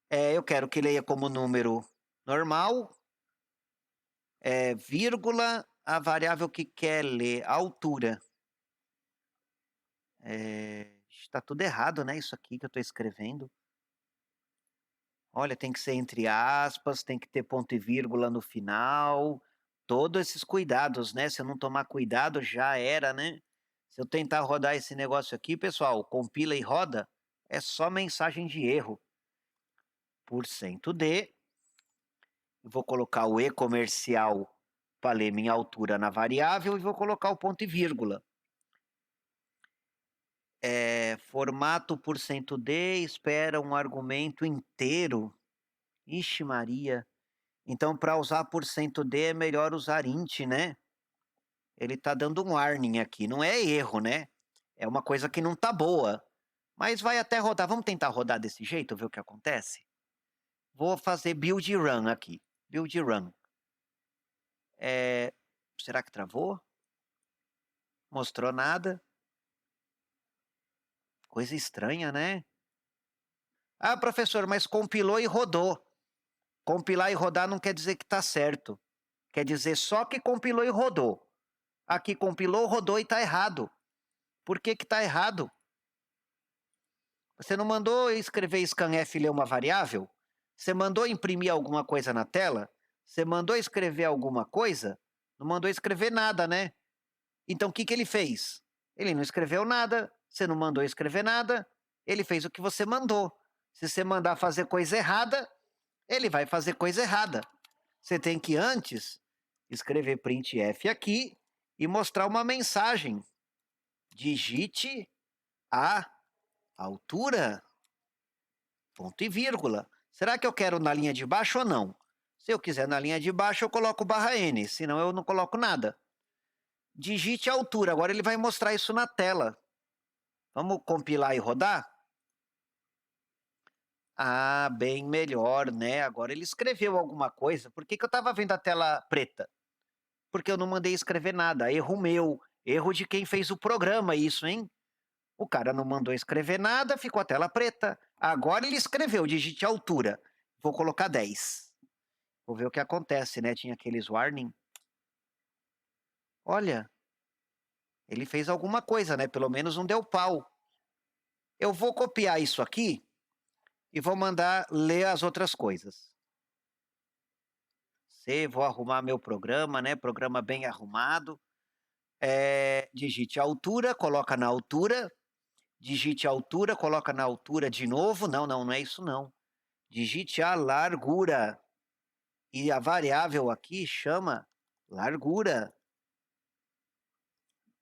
Eu quero que leia como número normal, vírgula, a variável que quer ler, a altura. Está tudo errado, né? Isso aqui que eu estou escrevendo. Olha, tem que ser entre aspas, tem que ter ponto e vírgula no final. Todos esses cuidados, né? Se eu não tomar cuidado, já era, né? Se eu tentar rodar esse negócio aqui, pessoal, compila e roda, é só mensagem de erro. Porcento de, vou colocar o e-comercial para ler minha altura na variável e vou colocar o ponto e vírgula. Formato porcento de, espera um argumento inteiro. Ixi Maria. Então, para usar porcento de é melhor usar int, né? Ele está dando um warning aqui. Não é erro, né? É uma coisa que não está boa. Mas vai até rodar. Vamos tentar rodar desse jeito, ver o que acontece? Vou fazer build run aqui. Build run. Será que travou? Mostrou nada. Coisa estranha, né? Ah, professor, mas compilou e rodou. Compilar e rodar não quer dizer que está certo. Quer dizer só que compilou e rodou. Aqui compilou, rodou e está errado. Por que está errado? Você não mandou escrever scanf e ler uma variável? Você mandou imprimir alguma coisa na tela? Você mandou escrever alguma coisa? Não mandou escrever nada, né? Então o que ele fez? Ele não escreveu nada, você não mandou escrever nada, ele fez o que você mandou. Se você mandar fazer coisa errada, ele vai fazer coisa errada. Você tem que antes escrever printf aqui e mostrar uma mensagem. Digite a altura, ponto e vírgula. Será que eu quero na linha de baixo ou não? Se eu quiser na linha de baixo, eu coloco barra N, senão eu não coloco nada. Digite a altura, agora ele vai mostrar isso na tela. Vamos compilar e rodar? Ah, bem melhor, né? Agora ele escreveu alguma coisa. Por que eu estava vendo a tela preta? Porque eu não mandei escrever nada. Erro meu, erro de quem fez o programa, isso, hein? O cara não mandou escrever nada, ficou a tela preta. Agora ele escreveu, digite a altura. Vou colocar 10. Vou ver o que acontece, né? Tinha aqueles warning. Olha, ele fez alguma coisa, né? Pelo menos não deu pau. Eu vou copiar isso aqui e vou mandar ler as outras coisas. Vou arrumar meu programa, né? Programa bem arrumado. Digite a altura, coloca na altura. Digite a altura, coloca na altura de novo. Não é isso não. Digite a largura. E a variável aqui chama largura.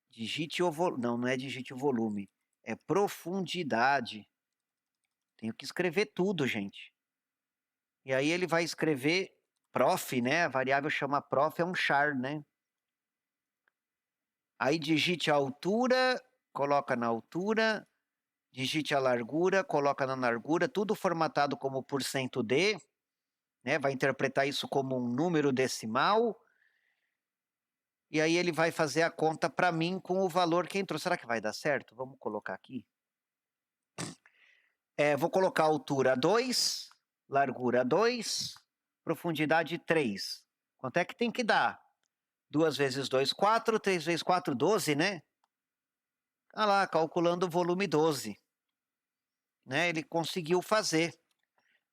Digite o volume. Não é digite o volume. É profundidade. Tenho que escrever tudo, gente. E aí ele vai escrever prof, né? A variável chama prof, é um char, né? Aí digite a altura, coloca na altura, digite a largura, coloca na largura, tudo formatado como %d, né? Vai interpretar isso como um número decimal. E aí ele vai fazer a conta para mim com o valor que entrou. Será que vai dar certo? Vamos colocar aqui. Vou colocar altura 2, largura 2, profundidade 3. Quanto é que tem que dar? 2 vezes 2, 4, 3 vezes 4, 12, né? Ah lá, calculando o volume 12. Né? Ele conseguiu fazer.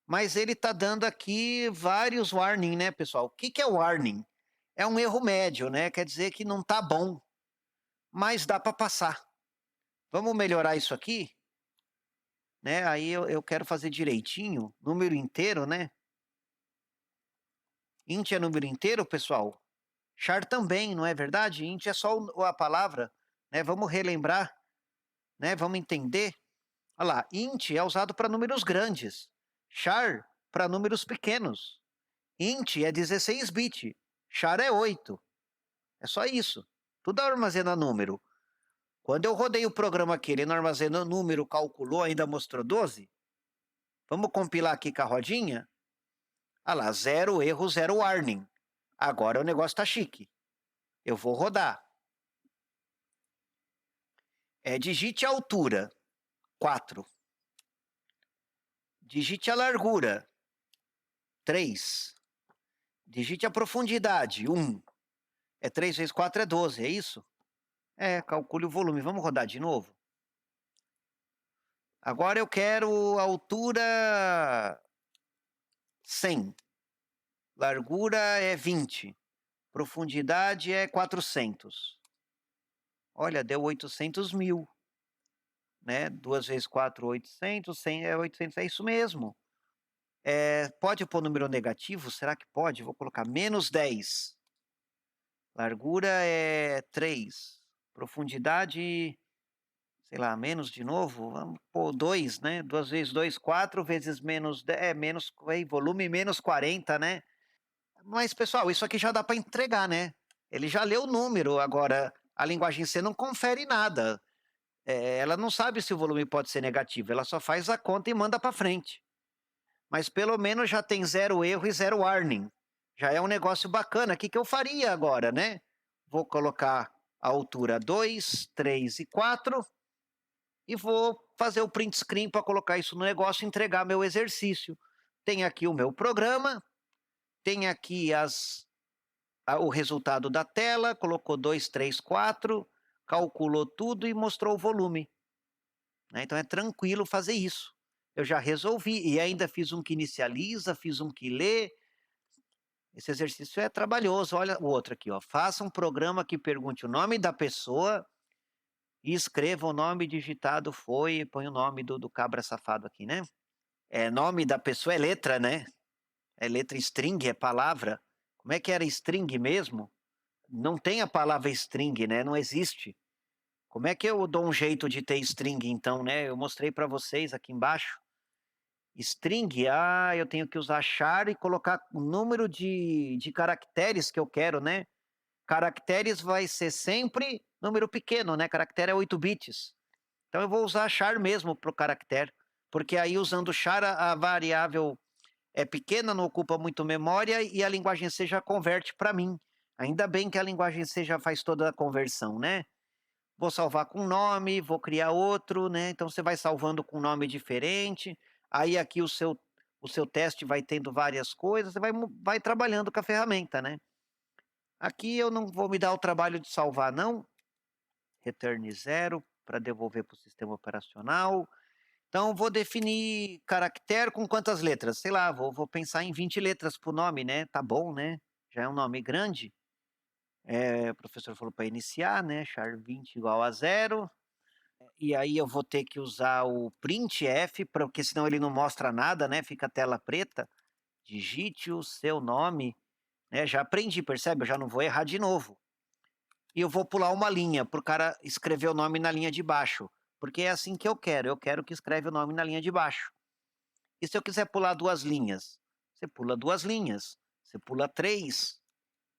Mas ele está dando aqui vários warning, né, pessoal? O que é warning? É um erro médio, né? Quer dizer que não está bom, mas dá para passar. Vamos melhorar isso aqui? Né? Aí eu quero fazer direitinho, número inteiro, né? Int é número inteiro, pessoal? Char também, não é verdade? Int é só a palavra, né? Vamos relembrar, né? Vamos entender. Olha lá, int é usado para números grandes, char para números pequenos. Int é 16 bit, char é 8. É só isso. Tudo armazena número. Quando eu rodei o programa aqui, ele não armazenou número, calculou, ainda mostrou 12. Vamos compilar aqui com a rodinha? Ah lá, 0 erro, 0 warning. Agora o negócio tá chique. Eu vou rodar. Digite a altura, 4. Digite a largura, 3. Digite a profundidade, 1. 3 vezes 4 é 12, é isso? Calcule o volume. Vamos rodar de novo? Agora eu quero altura 100. Largura é 20. Profundidade é 400. Olha, deu 800 mil. Né? 2 vezes 4, 800. 100 é 800. É isso mesmo. Pode pôr número negativo? Será que pode? Vou colocar menos 10. Largura é 3. Profundidade, sei lá, menos de novo. Vamos pôr 2, né? 2 vezes 2, 4 vezes menos 10, volume menos 40, né? Mas, pessoal, isso aqui já dá para entregar, né? Ele já leu o número, agora a linguagem C não confere nada. Ela não sabe se o volume pode ser negativo, ela só faz a conta e manda para frente. Mas pelo menos já tem 0 erro e 0 warning. Já é um negócio bacana. O que eu faria agora, né? Vou colocar a altura 2, 3 e 4 e vou fazer o print screen para colocar isso no negócio e entregar meu exercício. Tem aqui o meu programa, tem aqui o resultado da tela, colocou 2, 3, 4, calculou tudo e mostrou o volume. Né? Então é tranquilo fazer isso. Eu já resolvi e ainda fiz um que inicializa, fiz um que lê. Esse exercício é trabalhoso. Olha o outro aqui, ó. Faça um programa que pergunte o nome da pessoa e escreva o nome digitado foi, põe o nome do cabra safado aqui, né? Nome da pessoa é letra, né? É letra string, é palavra. Como é que era string mesmo? Não tem a palavra string, né? Não existe. Como é que eu dou um jeito de ter string, então, né? Eu mostrei para vocês aqui embaixo. String, eu tenho que usar char e colocar o número de caracteres que eu quero, né? Caracteres vai ser sempre número pequeno, né? Caractere é 8 bits. Então eu vou usar char mesmo para o caractere, porque aí usando char a variável é pequena, não ocupa muito memória e a linguagem C já converte para mim. Ainda bem que a linguagem C já faz toda a conversão, né? Vou salvar com nome, vou criar outro, né? Então você vai salvando com nome diferente. Aí aqui o seu teste vai tendo várias coisas, você vai trabalhando com a ferramenta, né? Aqui eu não vou me dar o trabalho de salvar, não. Return 0 para devolver para o sistema operacional. Então, vou definir caractere com quantas letras? Sei lá, vou pensar em 20 letras para o nome, né? Tá bom, né? Já é um nome grande. O professor falou para iniciar, né? Char 20 igual a 0. E aí eu vou ter que usar o printf, porque senão ele não mostra nada, né? Fica a tela preta. Digite o seu nome. Né? Já aprendi, percebe? Eu já não vou errar de novo. E eu vou pular uma linha para o cara escrever o nome na linha de baixo. Porque é assim que eu quero. Eu quero que escreve o nome na linha de baixo. E se eu quiser pular 2 linhas? Você pula 2 linhas. Você pula 3.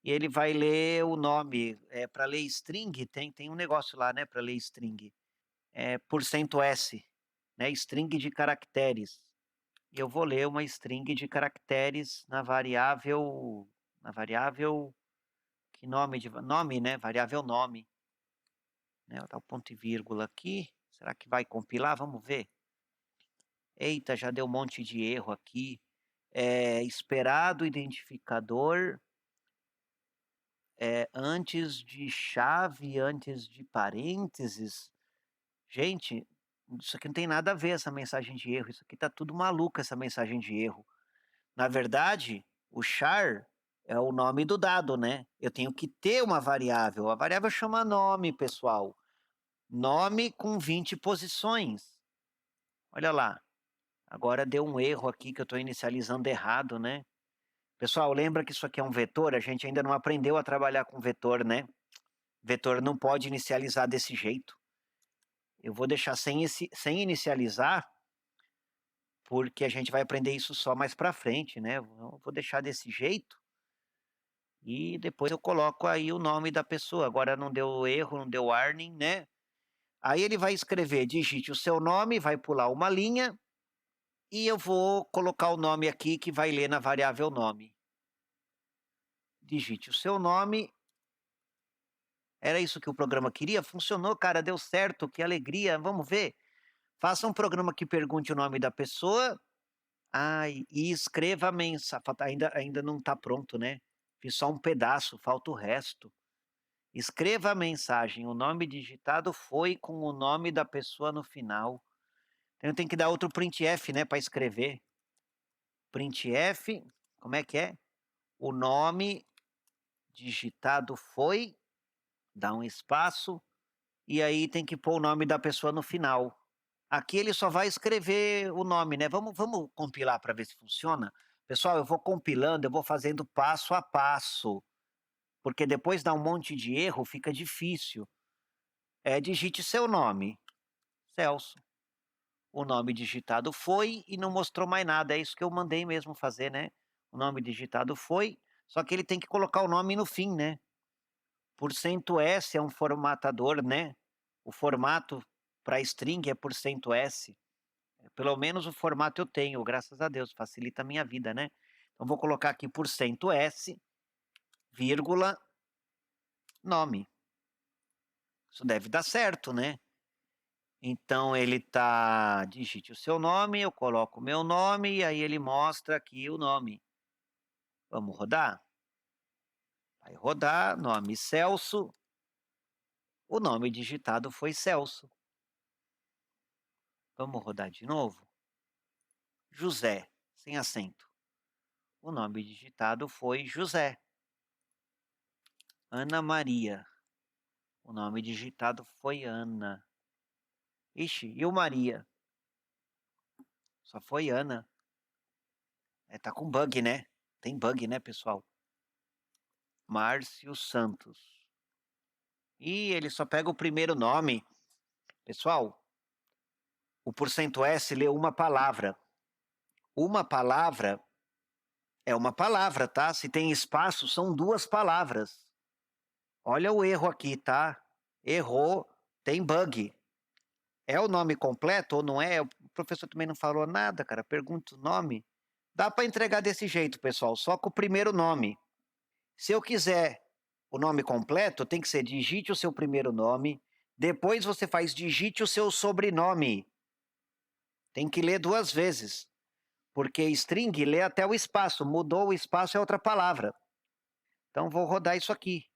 E ele vai ler o nome. Para ler string, tem um negócio lá, né? Para ler string. Porcento %S. Né? String de caracteres. E eu vou ler uma string de caracteres na variável. Que nome? Nome, né? Variável nome. Né? Vou dar o ponto e vírgula aqui. Será que vai compilar? Vamos ver. Eita, já deu um monte de erro aqui. Esperado identificador antes de chave, antes de parênteses. Gente, isso aqui não tem nada a ver, essa mensagem de erro. Isso aqui tá tudo maluco, essa mensagem de erro. Na verdade, o char é o nome do dado, né? Eu tenho que ter uma variável. A variável chama nome, pessoal. Nome com 20 posições. Olha lá. Agora deu um erro aqui que eu estou inicializando errado, né? Pessoal, lembra que isso aqui é um vetor? A gente ainda não aprendeu a trabalhar com vetor, né? Vetor não pode inicializar desse jeito. Eu vou deixar sem inicializar, porque a gente vai aprender isso só mais para frente, né? Eu vou deixar desse jeito e depois eu coloco aí o nome da pessoa. Agora não deu erro, não deu warning, né? Aí ele vai escrever, digite o seu nome, vai pular uma linha e eu vou colocar o nome aqui que vai ler na variável nome. Digite o seu nome. Era isso que o programa queria? Funcionou, cara, deu certo, que alegria. Vamos ver. Faça um programa que pergunte o nome da pessoa. E escreva a mensagem. Ainda não está pronto, né? Fiz só um pedaço, falta o resto. Escreva a mensagem. O nome digitado foi com o nome da pessoa no final. Então eu tenho que dar outro printf, né, para escrever. Printf, como é que é? O nome digitado foi, dá um espaço, e aí tem que pôr o nome da pessoa no final. Aqui ele só vai escrever o nome, né? Vamos compilar para ver se funciona. Pessoal, eu vou compilando, eu vou fazendo passo a passo, porque depois dá um monte de erro, fica difícil. Digite seu nome, Celso. O nome digitado foi e não mostrou mais nada. É isso que eu mandei mesmo fazer, né? O nome digitado foi, só que ele tem que colocar o nome no fim, né? Porcento %S é um formatador, né? O formato para string é porcento %S. Pelo menos o formato eu tenho, graças a Deus, facilita a minha vida, né? Então vou colocar aqui porcento %S, vírgula, nome. Isso deve dar certo, né? Então ele tá, digite o seu nome, eu coloco o meu nome e aí ele mostra aqui o nome. Vamos rodar? Vai rodar, nome Celso. O nome digitado foi Celso. Vamos rodar de novo? José, sem acento. O nome digitado foi José. Ana Maria. O nome digitado foi Ana. Ixi, e o Maria? Só foi Ana. Tá com bug, né? Tem bug, né, pessoal? Márcio Santos. E ele só pega o primeiro nome. Pessoal, o porcento S lê uma palavra. Uma palavra é uma palavra, tá? Se tem espaço, são duas palavras. Olha o erro aqui, tá? Errou, tem bug. É o nome completo ou não é? O professor também não falou nada, cara. Pergunta o nome. Dá para entregar desse jeito, pessoal, só com o primeiro nome. Se eu quiser o nome completo, tem que ser digite o seu primeiro nome, depois você faz digite o seu sobrenome. Tem que ler duas vezes, porque string lê até o espaço, mudou o espaço é outra palavra. Então vou rodar isso aqui.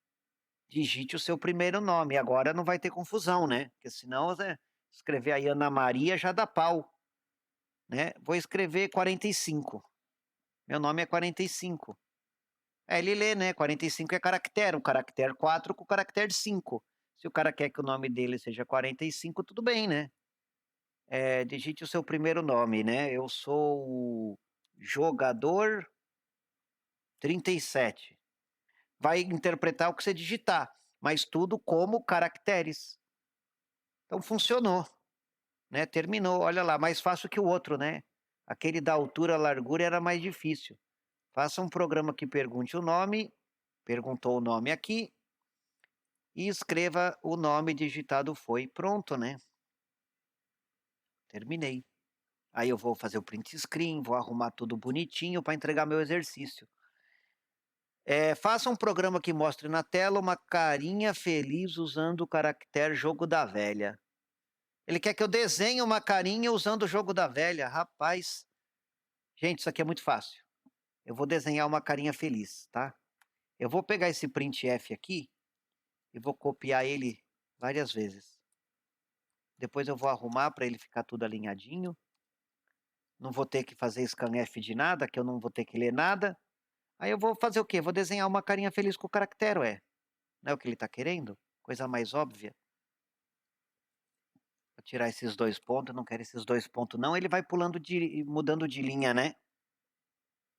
Digite o seu primeiro nome. Agora não vai ter confusão, né? Porque senão você escrever aí Ana Maria já dá pau, né? Vou escrever 45. Meu nome é 45. Ele lê, né? 45 é caractere, o caractere 4 com o caractere 5. Se o cara quer que o nome dele seja 45, tudo bem, né? Digite o seu primeiro nome, né? Eu sou o jogador 37. Vai interpretar o que você digitar, mas tudo como caracteres. Então funcionou, né? Terminou, olha lá, mais fácil que o outro, né? Aquele da altura, largura era mais difícil. Faça um programa que pergunte o nome, perguntou o nome aqui, e escreva o nome digitado foi. Pronto, né? Terminei. Aí eu vou fazer o print screen, vou arrumar tudo bonitinho para entregar meu exercício. Faça um programa que mostre na tela uma carinha feliz usando o caractere jogo da velha. Ele quer que eu desenhe uma carinha usando o jogo da velha. Rapaz, gente, isso aqui é muito fácil. Eu vou desenhar uma carinha feliz, tá? Eu vou pegar esse printf aqui e vou copiar ele várias vezes. Depois eu vou arrumar para ele ficar tudo alinhadinho. Não vou ter que fazer scanf de nada, que eu não vou ter que ler nada. Aí eu vou fazer o quê? Vou desenhar uma carinha feliz com o caractere, ué. Não é o que ele está querendo? Coisa mais óbvia. Vou tirar esses dois pontos, não quero esses dois pontos não. Ele vai mudando de linha, né?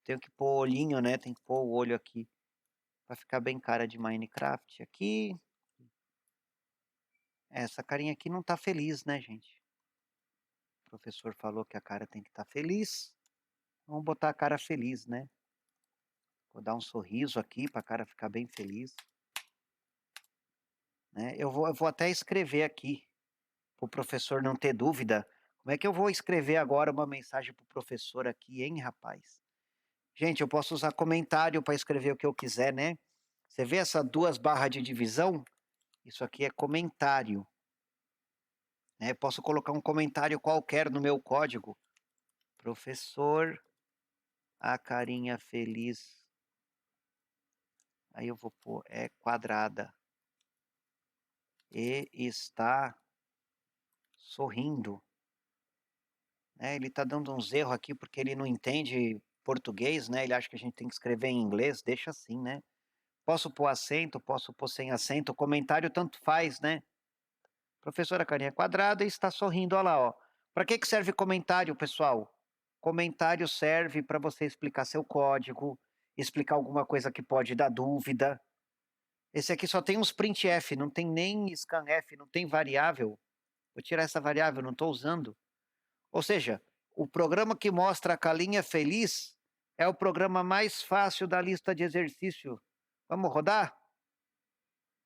Tenho que pôr olhinho, né? Tem que pôr o olho aqui. Vai ficar bem cara de Minecraft aqui. Essa carinha aqui não tá feliz, né, gente? O professor falou que a cara tem que estar feliz. Vamos botar a cara feliz, né? Vou dar um sorriso aqui para a cara ficar bem feliz. Né? Eu vou até escrever aqui, para o professor não ter dúvida. Como é que eu vou escrever agora uma mensagem para o professor aqui, hein, rapaz? Gente, eu posso usar comentário para escrever o que eu quiser, né? Você vê essas duas barras de divisão? Isso aqui é comentário. Né? Posso colocar um comentário qualquer no meu código. Professor, a carinha feliz. Aí eu vou pôr quadrada. E está sorrindo. Ele está dando uns erros aqui porque ele não entende português, né? Ele acha que a gente tem que escrever em inglês, deixa assim, né? Posso pôr acento, posso pôr sem acento, comentário tanto faz, né? Professora carinha quadrada está sorrindo, olha lá, ó. Para que serve comentário, pessoal? Comentário serve para você explicar seu código, explicar alguma coisa que pode dar dúvida. Esse aqui só tem uns printf, não tem nem scanf, não tem variável. Vou tirar essa variável, não estou usando. Ou seja, o programa que mostra a carinha feliz é o programa mais fácil da lista de exercício. Vamos rodar?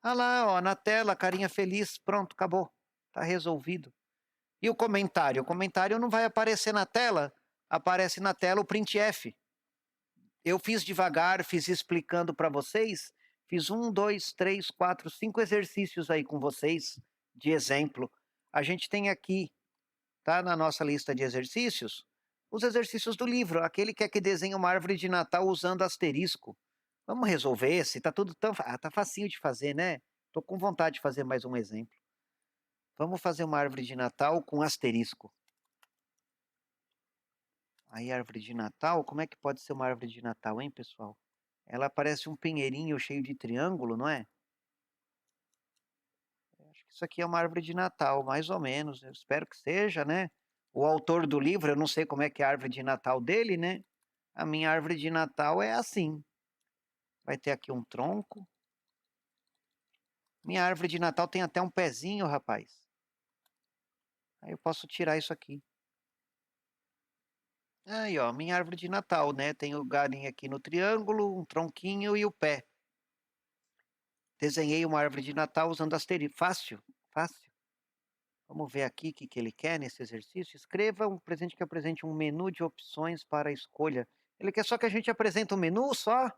Ah lá, ó, na tela, carinha feliz, pronto, acabou. Está resolvido. E o comentário? O comentário não vai aparecer na tela, aparece na tela o printf. Eu fiz devagar, fiz explicando para vocês, fiz 1, 2, 3, 4, 5 exercícios aí com vocês, de exemplo. A gente tem aqui, tá na nossa lista de exercícios, os exercícios do livro. Aquele que é que desenha uma árvore de Natal usando asterisco. Vamos resolver esse? Tá tudo tão... tá facinho de fazer, né? Tô com vontade de fazer mais um exemplo. Vamos fazer uma árvore de Natal com asterisco. Aí, árvore de Natal, como é que pode ser uma árvore de Natal, hein, pessoal? Ela parece um pinheirinho cheio de triângulo, não é? Acho que isso aqui é uma árvore de Natal, mais ou menos. Eu espero que seja, né? O autor do livro, eu não sei como é que é a árvore de Natal dele, né? A minha árvore de Natal é assim. Vai ter aqui um tronco. Minha árvore de Natal tem até um pezinho, rapaz. Aí eu posso tirar isso aqui. Aí, ó, minha árvore de Natal, né? Tem o galinho aqui no triângulo, um tronquinho e o pé. Desenhei uma árvore de Natal usando asterisco. Fácil, fácil. Vamos ver aqui o que ele quer nesse exercício. Escreva um presente que apresente um menu de opções para a escolha. Ele quer só que a gente apresente um menu só?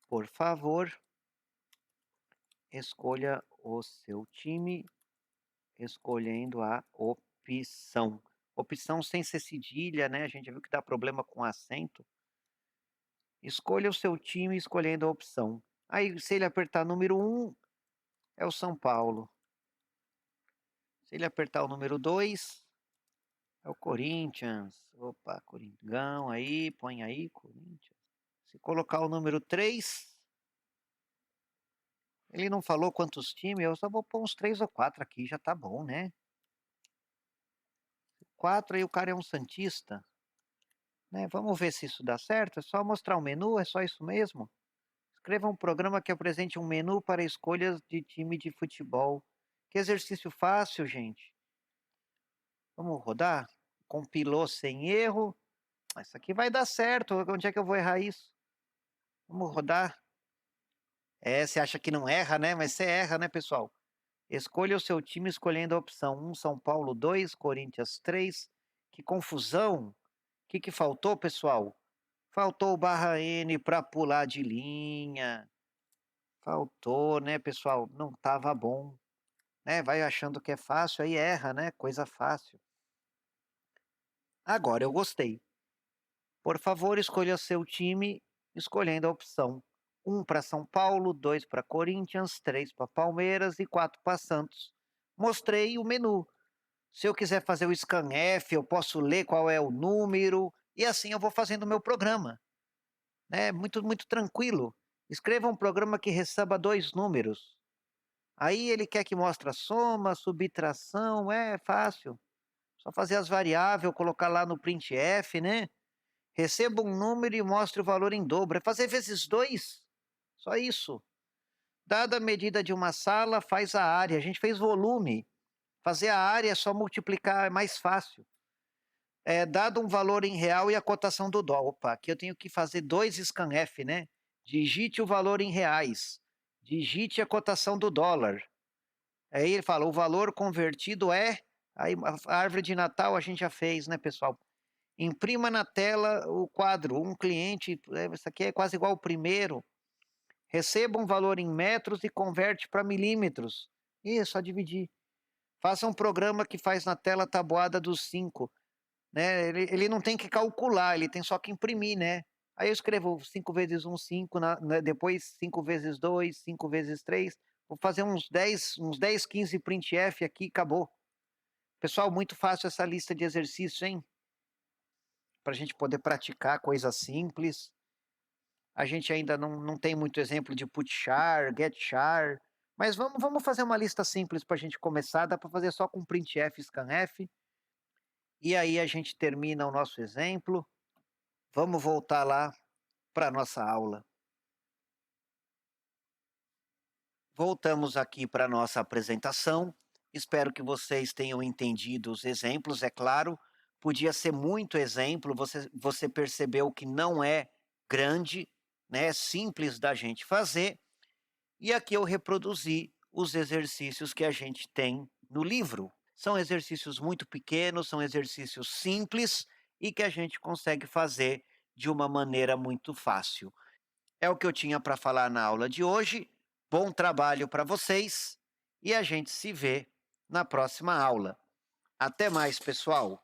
Por favor, escolha o seu time escolhendo a opção. Opção sem ser cedilha, né? A gente viu que dá problema com acento. Escolha o seu time escolhendo a opção. Aí, se ele apertar número 1, é o São Paulo. Se ele apertar o número 2, é o Corinthians. Opa, Coringão aí, põe aí, Corinthians. Se colocar o número 3, ele não falou quantos times, eu só vou pôr uns 3 ou 4 aqui, já tá bom, né? 4 aí o cara é um santista. Né? Vamos ver se isso dá certo. É só mostrar o menu, é só isso mesmo. Escreva um programa que apresente um menu para escolhas de time de futebol. Que exercício fácil, gente. Vamos rodar? Compilou sem erro. Isso aqui vai dar certo. Onde é que eu vou errar isso? Vamos rodar. Você acha que não erra, né? Mas você erra, né, pessoal? Escolha o seu time escolhendo a opção 1, São Paulo 2, Corinthians 3. Que confusão. O que faltou, pessoal? Faltou o barra N para pular de linha. Faltou, né, pessoal? Não estava bom. Né? Vai achando que é fácil, aí erra, né? Coisa fácil. Agora eu gostei. Por favor, escolha seu time escolhendo a opção 1 para São Paulo, 2 para Corinthians, 3 para Palmeiras e 4 para Santos. Mostrei o menu. Se eu quiser fazer o scanf, eu posso ler qual é o número e assim eu vou fazendo o meu programa. Né? Muito tranquilo. Escreva um programa que receba 2 números. Aí ele quer que mostre a soma, subtração, é fácil. Só fazer as variáveis, colocar lá no printf, né? Receba um número e mostre o valor em dobro. É fazer vezes 2. Só isso. Dada a medida de uma sala, faz a área. A gente fez volume. Fazer a área é só multiplicar, é mais fácil. Dado um valor em real e a cotação do dólar. Opa, aqui eu tenho que fazer 2 scanf, né? Digite o valor em reais. Digite a cotação do dólar. Aí ele fala, o valor convertido é... Aí a árvore de Natal a gente já fez, né, pessoal? Imprima na tela o quadro, um cliente, isso aqui é quase igual ao primeiro. Receba um valor em metros e converte para milímetros. É só dividir. Faça um programa que faz na tela a tabuada dos 5. Né? Ele não tem que calcular, ele tem só que imprimir, né? Aí eu escrevo 5 vezes 1, 5, depois 5 vezes 2, 5 vezes 3. Vou fazer uns 10, 15 printf aqui, acabou. Pessoal, muito fácil essa lista de exercícios, hein? Para a gente poder praticar coisas simples. A gente ainda não tem muito exemplo de put char, get char, mas vamos fazer uma lista simples para a gente começar. Dá para fazer só com printf e scanf. E aí a gente termina o nosso exemplo. Vamos voltar lá para a nossa aula. Voltamos aqui para a nossa apresentação. Espero que vocês tenham entendido os exemplos, é claro. Podia ser muito exemplo, você percebeu que não é grande, né? É simples da gente fazer. E aqui eu reproduzi os exercícios que a gente tem no livro. São exercícios muito pequenos, são exercícios simples e que a gente consegue fazer de uma maneira muito fácil. É o que eu tinha para falar na aula de hoje. Bom trabalho para vocês e a gente se vê na próxima aula. Até mais, pessoal!